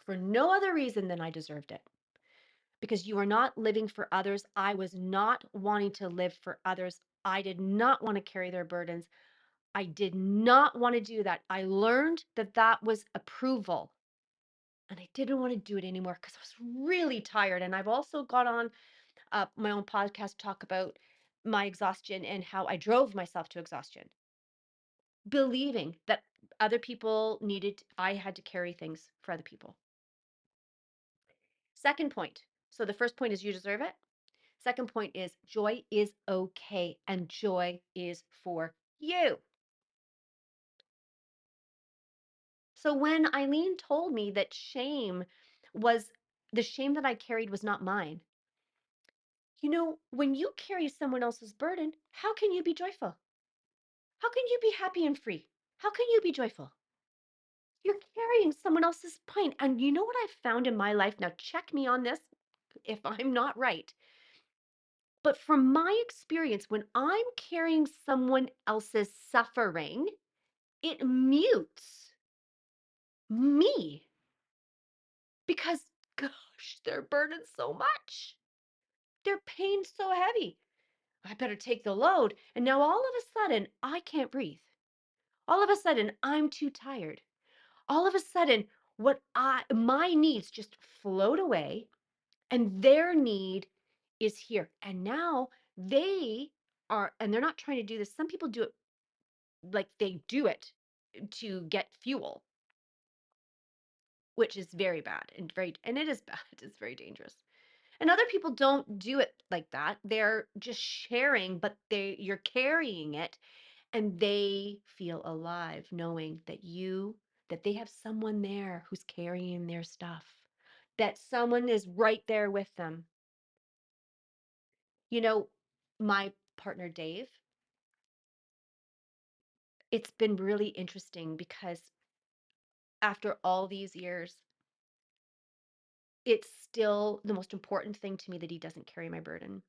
for no other reason than I deserved it. Because you are not living for others. I was not wanting to live for others. I did not want to carry their burdens. I did not want to do that. I learned that that was approval. And I didn't want to do it anymore because I was really tired. And I've also got on my own podcast to talk about my exhaustion and how I drove myself to exhaustion, believing that other people needed, I had to carry things for other people. Second point. So the first point is you deserve it. Second point is joy is okay and joy is for you. So when Eileen told me that shame was the shame that I carried was not mine. When you carry someone else's burden, how can you be joyful? How can you be happy and free? How can you be joyful? You're carrying someone else's pain. And you know what I've found in my life? Now, check me on this if I'm not right. But from my experience, when I'm carrying someone else's suffering, it mutes me because, gosh, they're burdened so much. Their pain's so heavy. I better take the load. And now all of a sudden, I can't breathe. All of a sudden, I'm too tired. All of a sudden, my needs just float away and their need is here. And now they and they're not trying to do this. Some people do it like they do it to get fuel, which is very bad and it is bad. It's very dangerous. And other people don't do it like that. They're just sharing, but you're carrying it and they feel alive knowing that they have someone there who's carrying their stuff. That someone is right there with them. You know, my partner Dave, it's been really interesting because after all these years, it's still the most important thing to me that he doesn't carry my burden.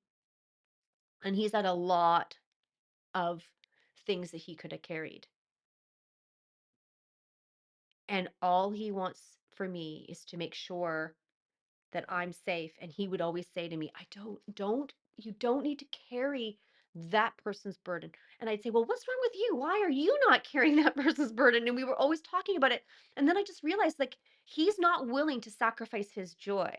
And he's had a lot of things that he could have carried. And all he wants for me is to make sure that I'm safe. And he would always say to me, you don't need to carry that person's burden. And I'd say, well, what's wrong with you? Why are you not carrying that person's burden? And we were always talking about it. And then I just realized like he's not willing to sacrifice his joy.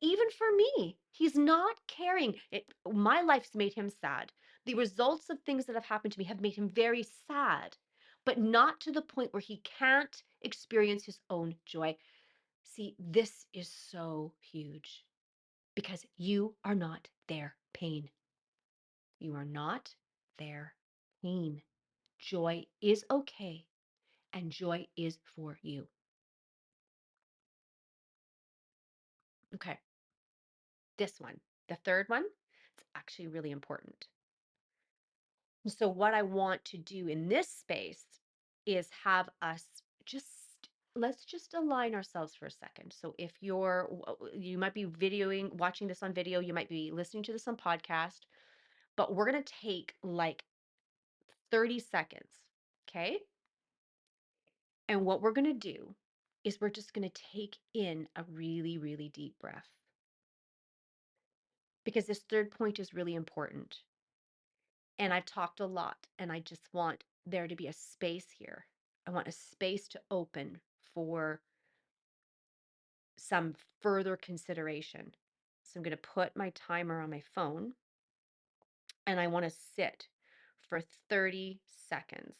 Even for me, he's not carrying it. My life's made him sad. The results of things that have happened to me have made him very sad. but not to the point where he can't experience his own joy. See, this is so huge because you are not their pain. You are not their pain. Joy is okay, and joy is for you. Okay, this one, the third one, it's actually really important. So, what I want to do in this space is have us just let's just align ourselves for a second. So, if you might be videoing, watching this on video, you might be listening to this on podcast, but we're going to take like 30 seconds. Okay. And what we're going to do is we're just going to take in a really, really deep breath because this third point is really important. And I've talked a lot, and I just want there to be a space here. I want a space to open for some further consideration. So I'm going to put my timer on my phone and I want to sit for 30 seconds.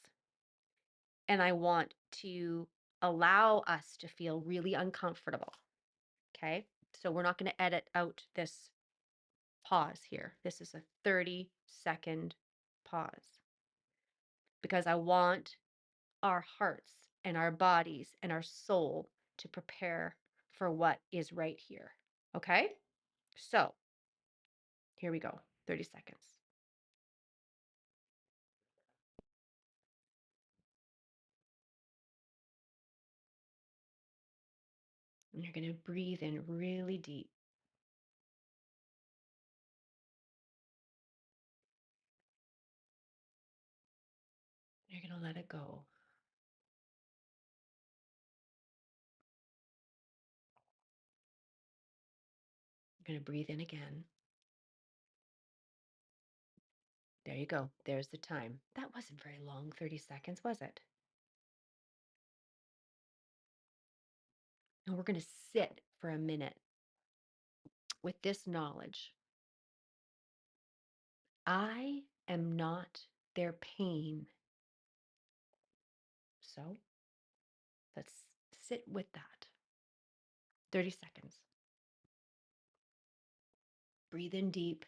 And I want to allow us to feel really uncomfortable. Okay. So we're not going to edit out this pause here. This is a 30-second pause because I want our hearts and our bodies and our soul to prepare for what is right here. Okay? So here we go 30 seconds. And you're going to breathe in really deep. You're going to let it go. You're going to breathe in again. There you go. There's the time. That wasn't very long, 30 seconds, was it? And we're going to sit for a minute with this knowledge. I am not their pain. So let's sit with that. 30 seconds. Breathe in deep.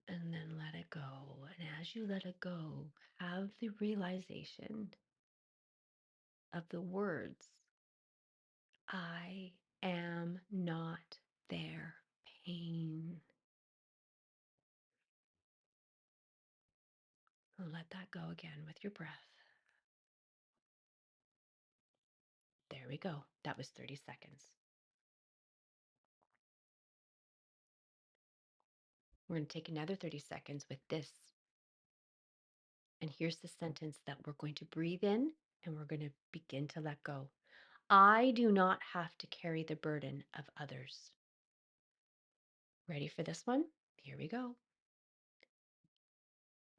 And then let it go. And as you let it go, have the realization of the words, I am not their pain. And let that go again with your breath. There we go. That was 30 seconds. We're going to take another 30 seconds with this. And here's the sentence that we're going to breathe in and we're going to begin to let go. I do not have to carry the burden of others. Ready for this one? Here we go.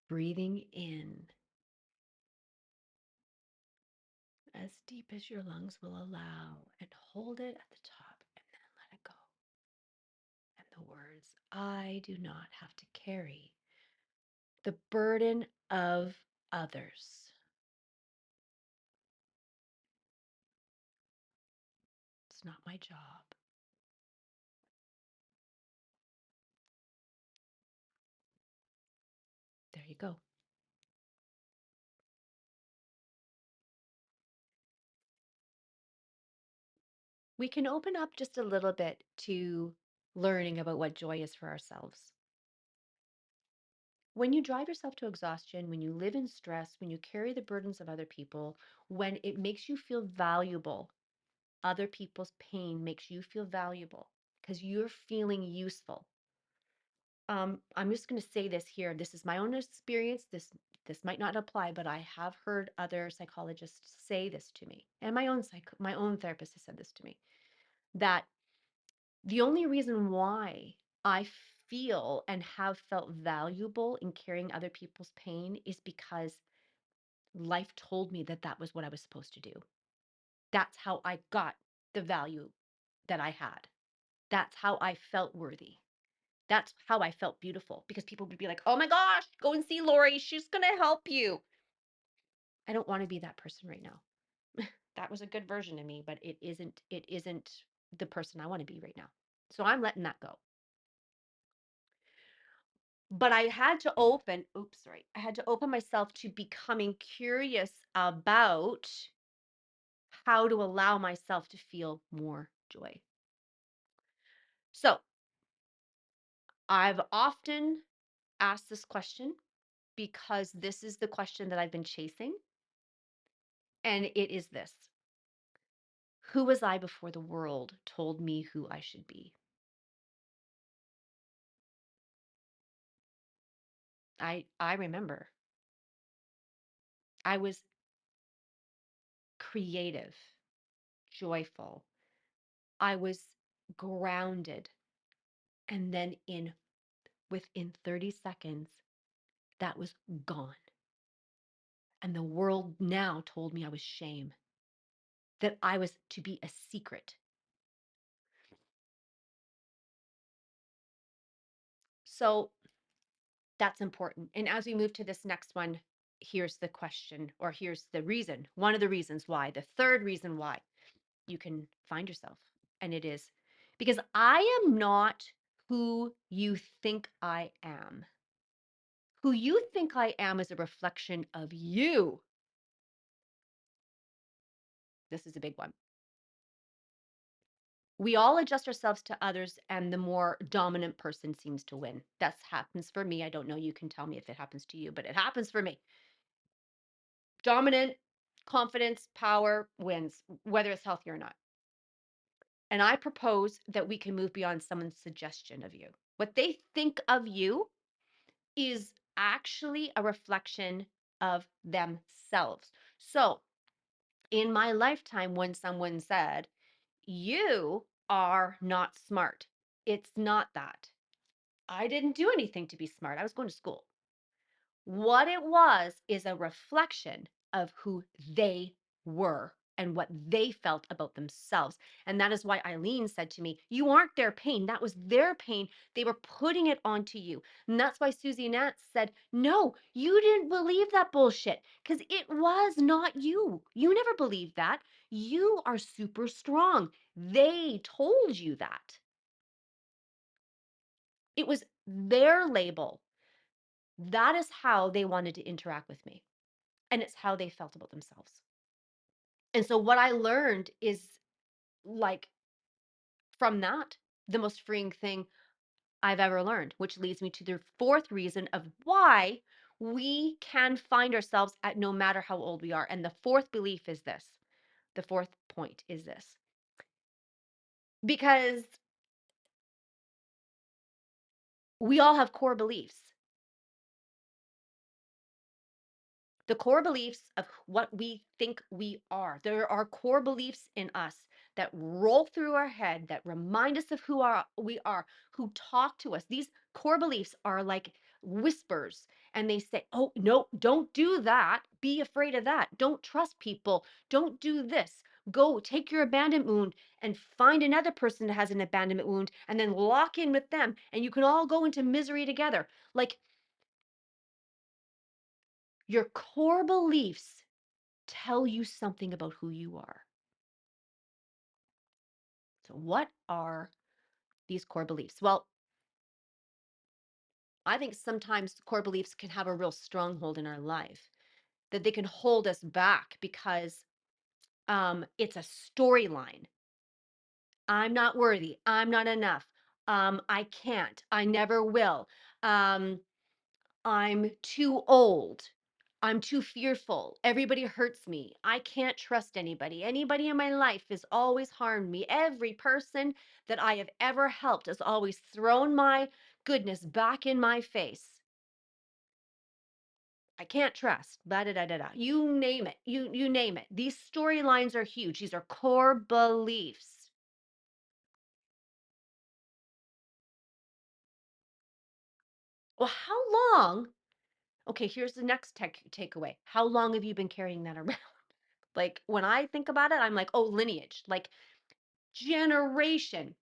Breathing in as deep as your lungs will allow and hold it at the top and then let it go. And the words, I do not have to carry the burden of others. It's not my job. There you go. We can open up just a little bit to learning about what joy is for ourselves. When you drive yourself to exhaustion, when you live in stress, when you carry the burdens of other people, when it makes you feel valuable, other people's pain makes you feel valuable because you're feeling useful. I'm just going to say this here. This is my own experience. This might not apply, but I have heard other psychologists say this to me, and my own therapist has said this to me, that the only reason why I feel and have felt valuable in carrying other people's pain is because life told me that that was what I was supposed to do. That's how I got the value that I had. That's how I felt worthy. That's how I felt beautiful because people would be like, "Oh my gosh, go and see Lori. She's going to help you." I don't want to be that person right now. That was a good version of me, but it isn't the person I want to be right now. So I'm letting that go. But I had to open, oops, sorry. I had to open myself to becoming curious about how to allow myself to feel more joy. So I've often asked this question because this is the question that I've been chasing. And it is this: who was I before the world told me who I should be? I remember I was creative, joyful. I was grounded. And then within 30 seconds, that was gone. And the world now told me I was shame, that I was to be a secret. So that's important. And as we move to this next one, here's the question, or here's the reason, one of the reasons why, the third reason why you can find yourself. And it is because I am not who you think I am. Who you think I am is a reflection of you. This is a big one. We all adjust ourselves to others, and the more dominant person seems to win. That happens for me. I don't know. You can tell me if it happens to you, but it happens for me. Dominant confidence, power wins, whether it's healthy or not. And I propose that we can move beyond someone's suggestion of you. What they think of you is actually a reflection of themselves. So, in my lifetime, when someone said, "You are not smart," it's not that. I didn't do anything to be smart. I was going to school. What it was is a reflection of who they were and what they felt about themselves. And that is why Eileen said to me, "You aren't their pain. That was their pain. They were putting it onto you." And that's why Susie Nance said, "No, you didn't believe that bullshit because it was not you. You never believed that. You are super strong. They told you that." It was their label. That is how they wanted to interact with me. And it's how they felt about themselves. And so what I learned is, like, from that, the most freeing thing I've ever learned, which leads me to the fourth reason of why we can find ourselves at no matter how old we are. And the fourth belief is this. The fourth point is this. Because we all have core beliefs. The core beliefs of what we think we are. There are core beliefs in us that roll through our head that remind us of we are, who talk to us. These core beliefs are like whispers, and they say, "Oh, no, don't do that. Be afraid of that. Don't trust people. Don't do this. Go take your abandonment wound and find another person that has an abandonment wound and then lock in with them, and you can all go into misery together." Like, your core beliefs tell you something about who you are. So, what are these core beliefs? Well, I think sometimes core beliefs can have a real stronghold in our life, that they can hold us back because it's a storyline. I'm not worthy. I'm not enough. I can't. I never will. Um, I'm too old. I'm too fearful. Everybody hurts me. I can't trust anybody. Anybody in my life has always harmed me. Every person that I have ever helped has always thrown my goodness back in my face. I can't trust. Da da da da da. You name it. You name it. These storylines are huge. These are core beliefs. Well, how long? Okay, here's the next takeaway. How long have you been carrying that around? Like, when I think about it, I'm like, oh, lineage, like generation.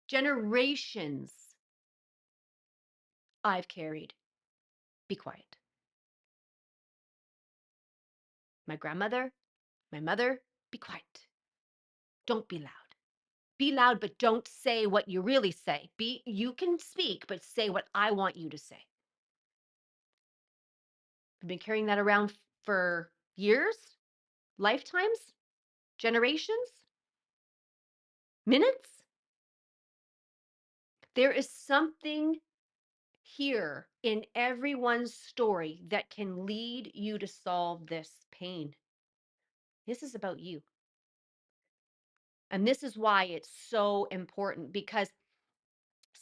Generations I've carried. Be quiet. My grandmother, my mother, be quiet. Don't be loud. Be loud, but don't say what you really say. You can speak, but say what I want you to say. I've been carrying that around for years, lifetimes, generations, minutes. There is something here in everyone's story that can lead you to solve this pain. This is about you. And this is why it's so important because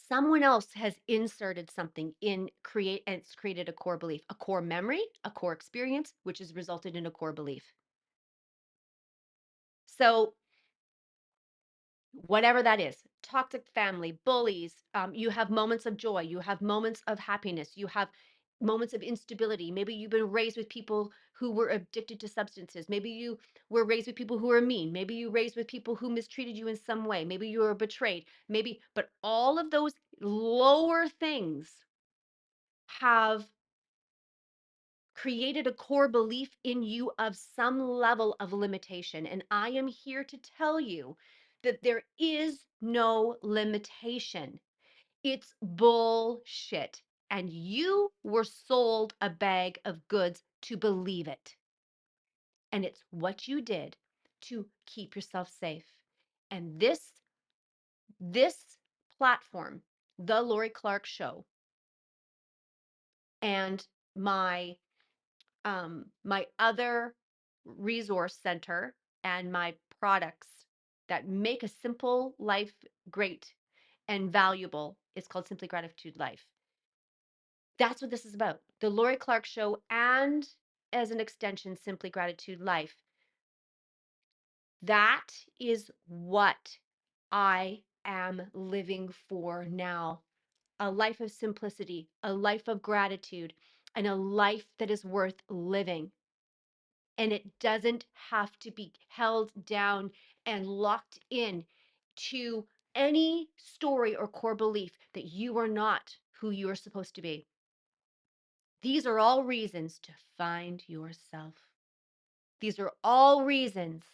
someone else has inserted something in create and it's created a core belief, a core memory, a core experience, which has resulted in a core belief. So whatever that is, toxic family, bullies, you have moments of joy, you have moments of happiness, you have moments of instability. Maybe you've been raised with people who were addicted to substances. Maybe you were raised with people who were mean. Maybe you raised with people who mistreated you in some way. Maybe you were betrayed. Maybe, but all of those lower things have created a core belief in you of some level of limitation. And I am here to tell you that there is no limitation. It's bullshit. And you were sold a bag of goods to believe it. And it's what you did to keep yourself safe. And this platform, the Lori Clarke Show, and my my other resource center and my products that make a simple life great and valuable is called Simply Gratitude Life. That's what this is about. The Lori Clarke Show, and as an extension, Simply Gratitude Life. That is what I am living for now. A life of simplicity, a life of gratitude, and a life that is worth living. And it doesn't have to be held down and locked in to any story or core belief that you are not who you are supposed to be. These are all reasons to find yourself. These are all reasons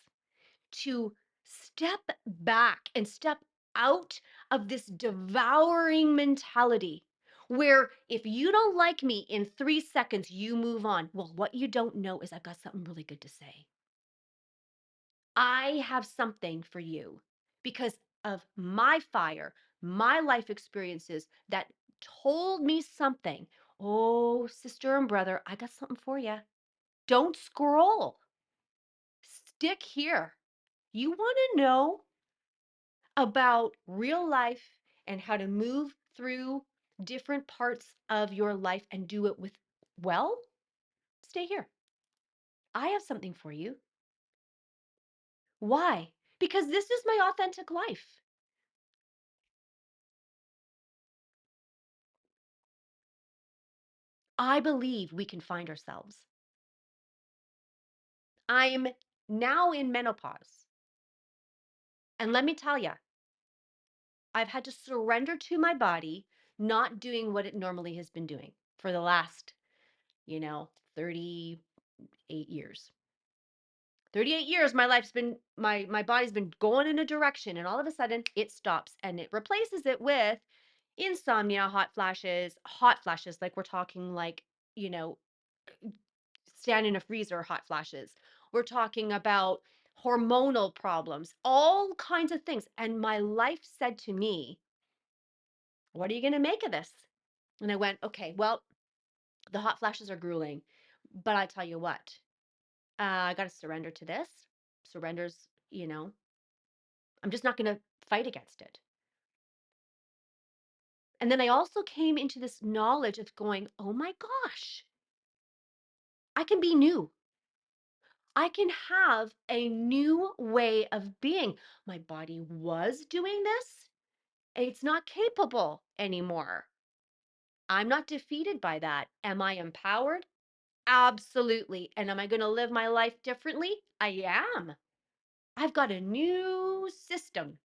to step back and step out of this devouring mentality where if you don't like me in 3 seconds, you move on. Well, what you don't know is I've got something really good to say. I have something for you because of my fire, my life experiences that told me something. Oh, sister and brother, I got something for you. Don't scroll. Stick here. You want to know about real life and how to move through different parts of your life and do it with well? Stay here. I have something for you. Why? Because this is my authentic life. I believe we can find ourselves. I'm now in menopause. And let me tell you, I've had to surrender to my body not doing what it normally has been doing for the last, 38 years. 38 years my body's been going in a direction and all of a sudden it stops and it replaces it with insomnia, hot flashes like we're talking like, you know, stand in a freezer hot flashes. We're talking about hormonal problems, all kinds of things. And my life said to me, what are you going to make of this? And I went, okay, well, the hot flashes are grueling, but I tell you what, I got to surrender to this. Surrenders, I'm just not going to fight against it. And then I also came into this knowledge of going, oh my gosh, I can be new. I can have a new way of being. My body was doing this. It's not capable anymore. I'm not defeated by that. Am I empowered? Absolutely. And am I going to live my life differently? I am. I've got a new system.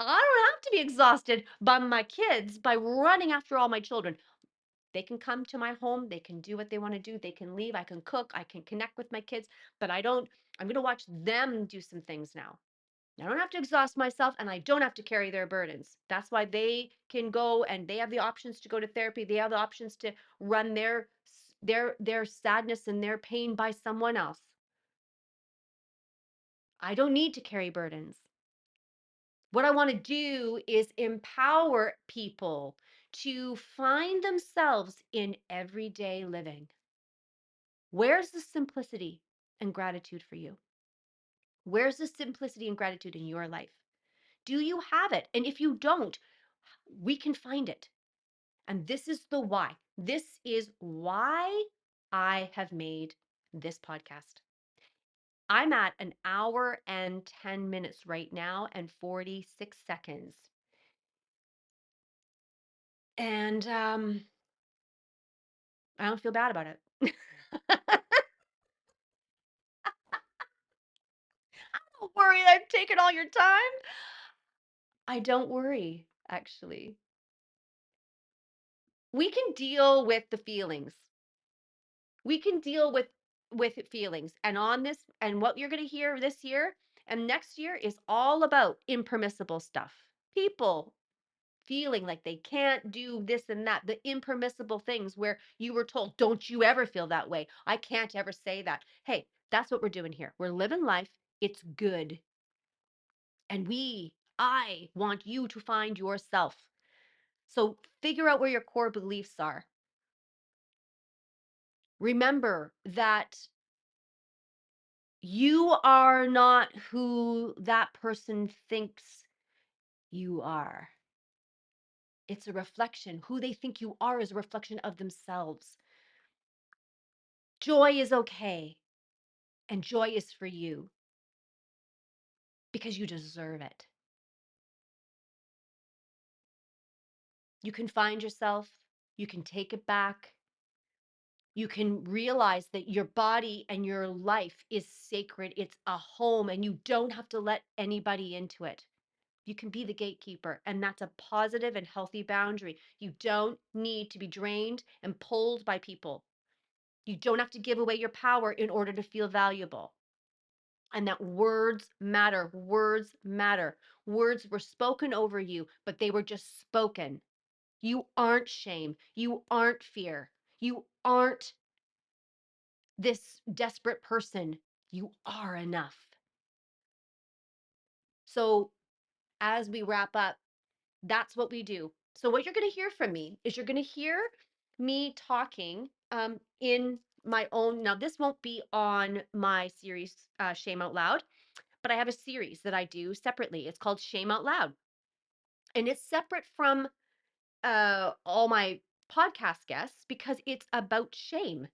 I don't have to be exhausted by my kids by running after all my children. They can come to my home, they can do what they want to do, they can leave, I can cook, I can connect with my kids, but I'm going to watch them do some things now. I don't have to exhaust myself and I don't have to carry their burdens. That's why they can go and they have the options to go to therapy. They have the options to run their sadness and their pain by someone else. I don't need to carry burdens. What I want to do is empower people to find themselves in everyday living. Where's the simplicity and gratitude for you? Where's the simplicity and gratitude in your life? Do you have it? And if you don't, we can find it. And this is the why. This is why I have made this podcast. I'm at an hour and 10 minutes right now and 46 seconds. And I don't feel bad about it. Don't worry, I've taken all your time. I don't worry, actually. We can deal with the feelings. We can deal with feelings. And on this and what you're going to hear this year and next year is all about impermissible stuff. People feeling like they can't do this and that, the impermissible things where you were told, don't you ever feel that way. I can't ever say that. Hey, that's what we're doing here. We're living life. It's good. And I want you to find yourself. So figure out where your core beliefs are. Remember that you are not who that person thinks you are. It's a reflection. Who they think you are is a reflection of themselves. Joy is okay, and joy is for you because you deserve it. You can find yourself, you can take it back, you can realize that your body and your life is sacred. It's a home, and you don't have to let anybody into it. You can be the gatekeeper, and that's a positive and healthy boundary. You don't need to be drained and pulled by people. You don't have to give away your power in order to feel valuable. And that words matter. Words matter. Words were spoken over you, but they were just spoken. You aren't shame. You aren't fear. You aren't this desperate person. You are enough. So, as we wrap up, that's what we do. So, what you're going to hear from me is you're going to hear me talking in my own. Now, this won't be on my series, Shame Out Loud, but I have a series that I do separately. It's called Shame Out Loud. And it's separate from all my podcast guests because it's about shame.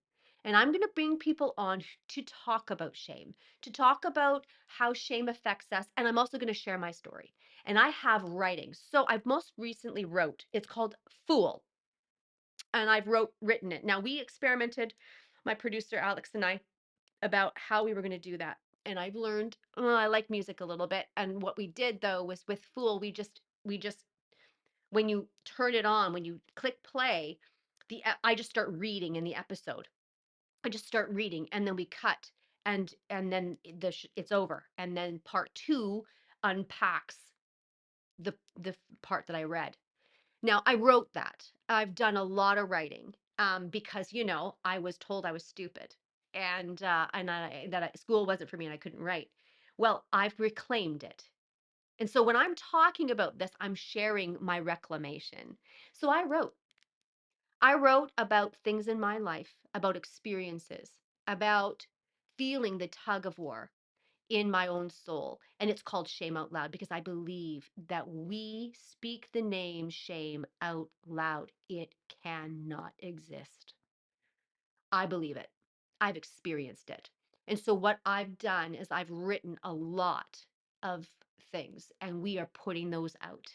And I'm going to bring people on to talk about shame, to talk about how shame affects us. And I'm also going to share my story. And I have writing. So I've most recently wrote, it's called Fool. And written it. Now we experimented, my producer Alex and I, about how we were going to do that. And I've learned, I like music a little bit. And what we did though was with Fool, we just when you turn it on, when you click play, I just start reading in the episode. I just start reading, and then we cut, and then it's over, and then part two unpacks the part that I read. Now I wrote that. I've done a lot of writing, because I was told I was stupid, and school wasn't for me, and I couldn't write. Well, I've reclaimed it. And so when I'm talking about this, I'm sharing my reclamation. So I wrote about things in my life, about experiences, about feeling the tug of war in my own soul. And it's called Shame Out Loud because I believe that we speak the name shame out loud. It cannot exist. I believe it. I've experienced it. And so what I've done is I've written a lot of things, and we are putting those out.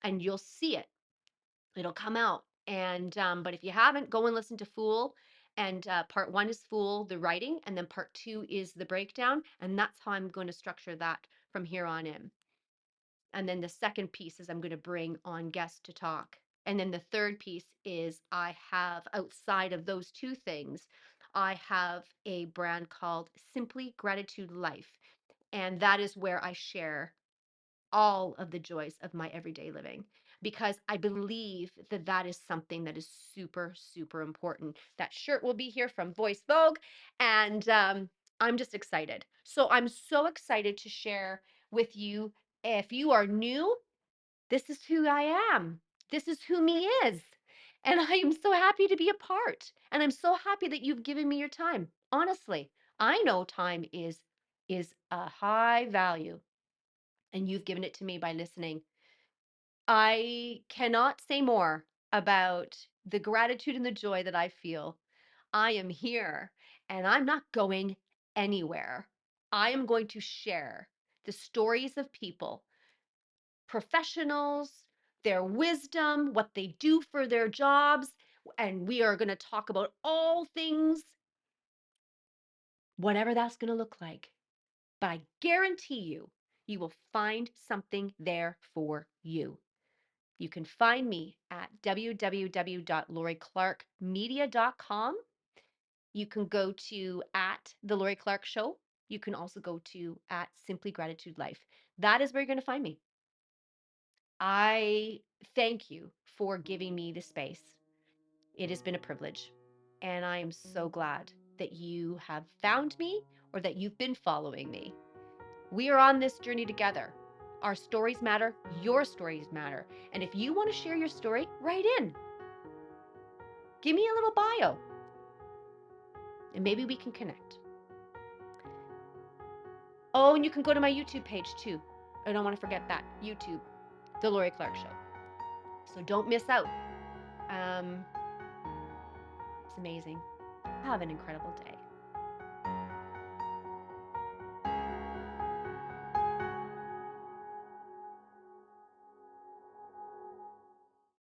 And you'll see it. It'll come out. And but if you haven't, go and listen to Fool. And part one is Fool, the writing, and then part two is the breakdown. And that's how I'm going to structure that from here on in. And then the second piece is I'm going to bring on guests to talk. And then the third piece is I have, outside of those two things, I have a brand called Simply Gratitude Life. And that is where I share all of the joys of my everyday living, because I believe that that is something that is super, super important. That shirt will be here from Voice Vogue. And I'm just excited. So I'm so excited to share with you. If you are new, this is who I am. This is who me is. And I am so happy to be a part. And I'm so happy that you've given me your time. Honestly, I know time is a high value, and you've given it to me by listening. I cannot say more about the gratitude and the joy that I feel. I am here and I'm not going anywhere. I am going to share the stories of people, professionals, their wisdom, what they do for their jobs. And we are going to talk about all things, whatever that's going to look like. But I guarantee you, you will find something there for you. You can find me at www.loriclarkemedia.com. You can go to at the Lori Clarke Show. You can also go to at Simply Gratitude Life. That is where you're going to find me. I thank you for giving me the space. It has been a privilege. And I am so glad that you have found me or that you've been following me. We are on this journey together. Our stories matter. Your stories matter. And if you want to share your story, write in. Give me a little bio, and maybe we can connect. Oh, and you can go to my YouTube page too. I don't want to forget that. YouTube, The Lori Clarke Show. So don't miss out. It's amazing. Have an incredible day.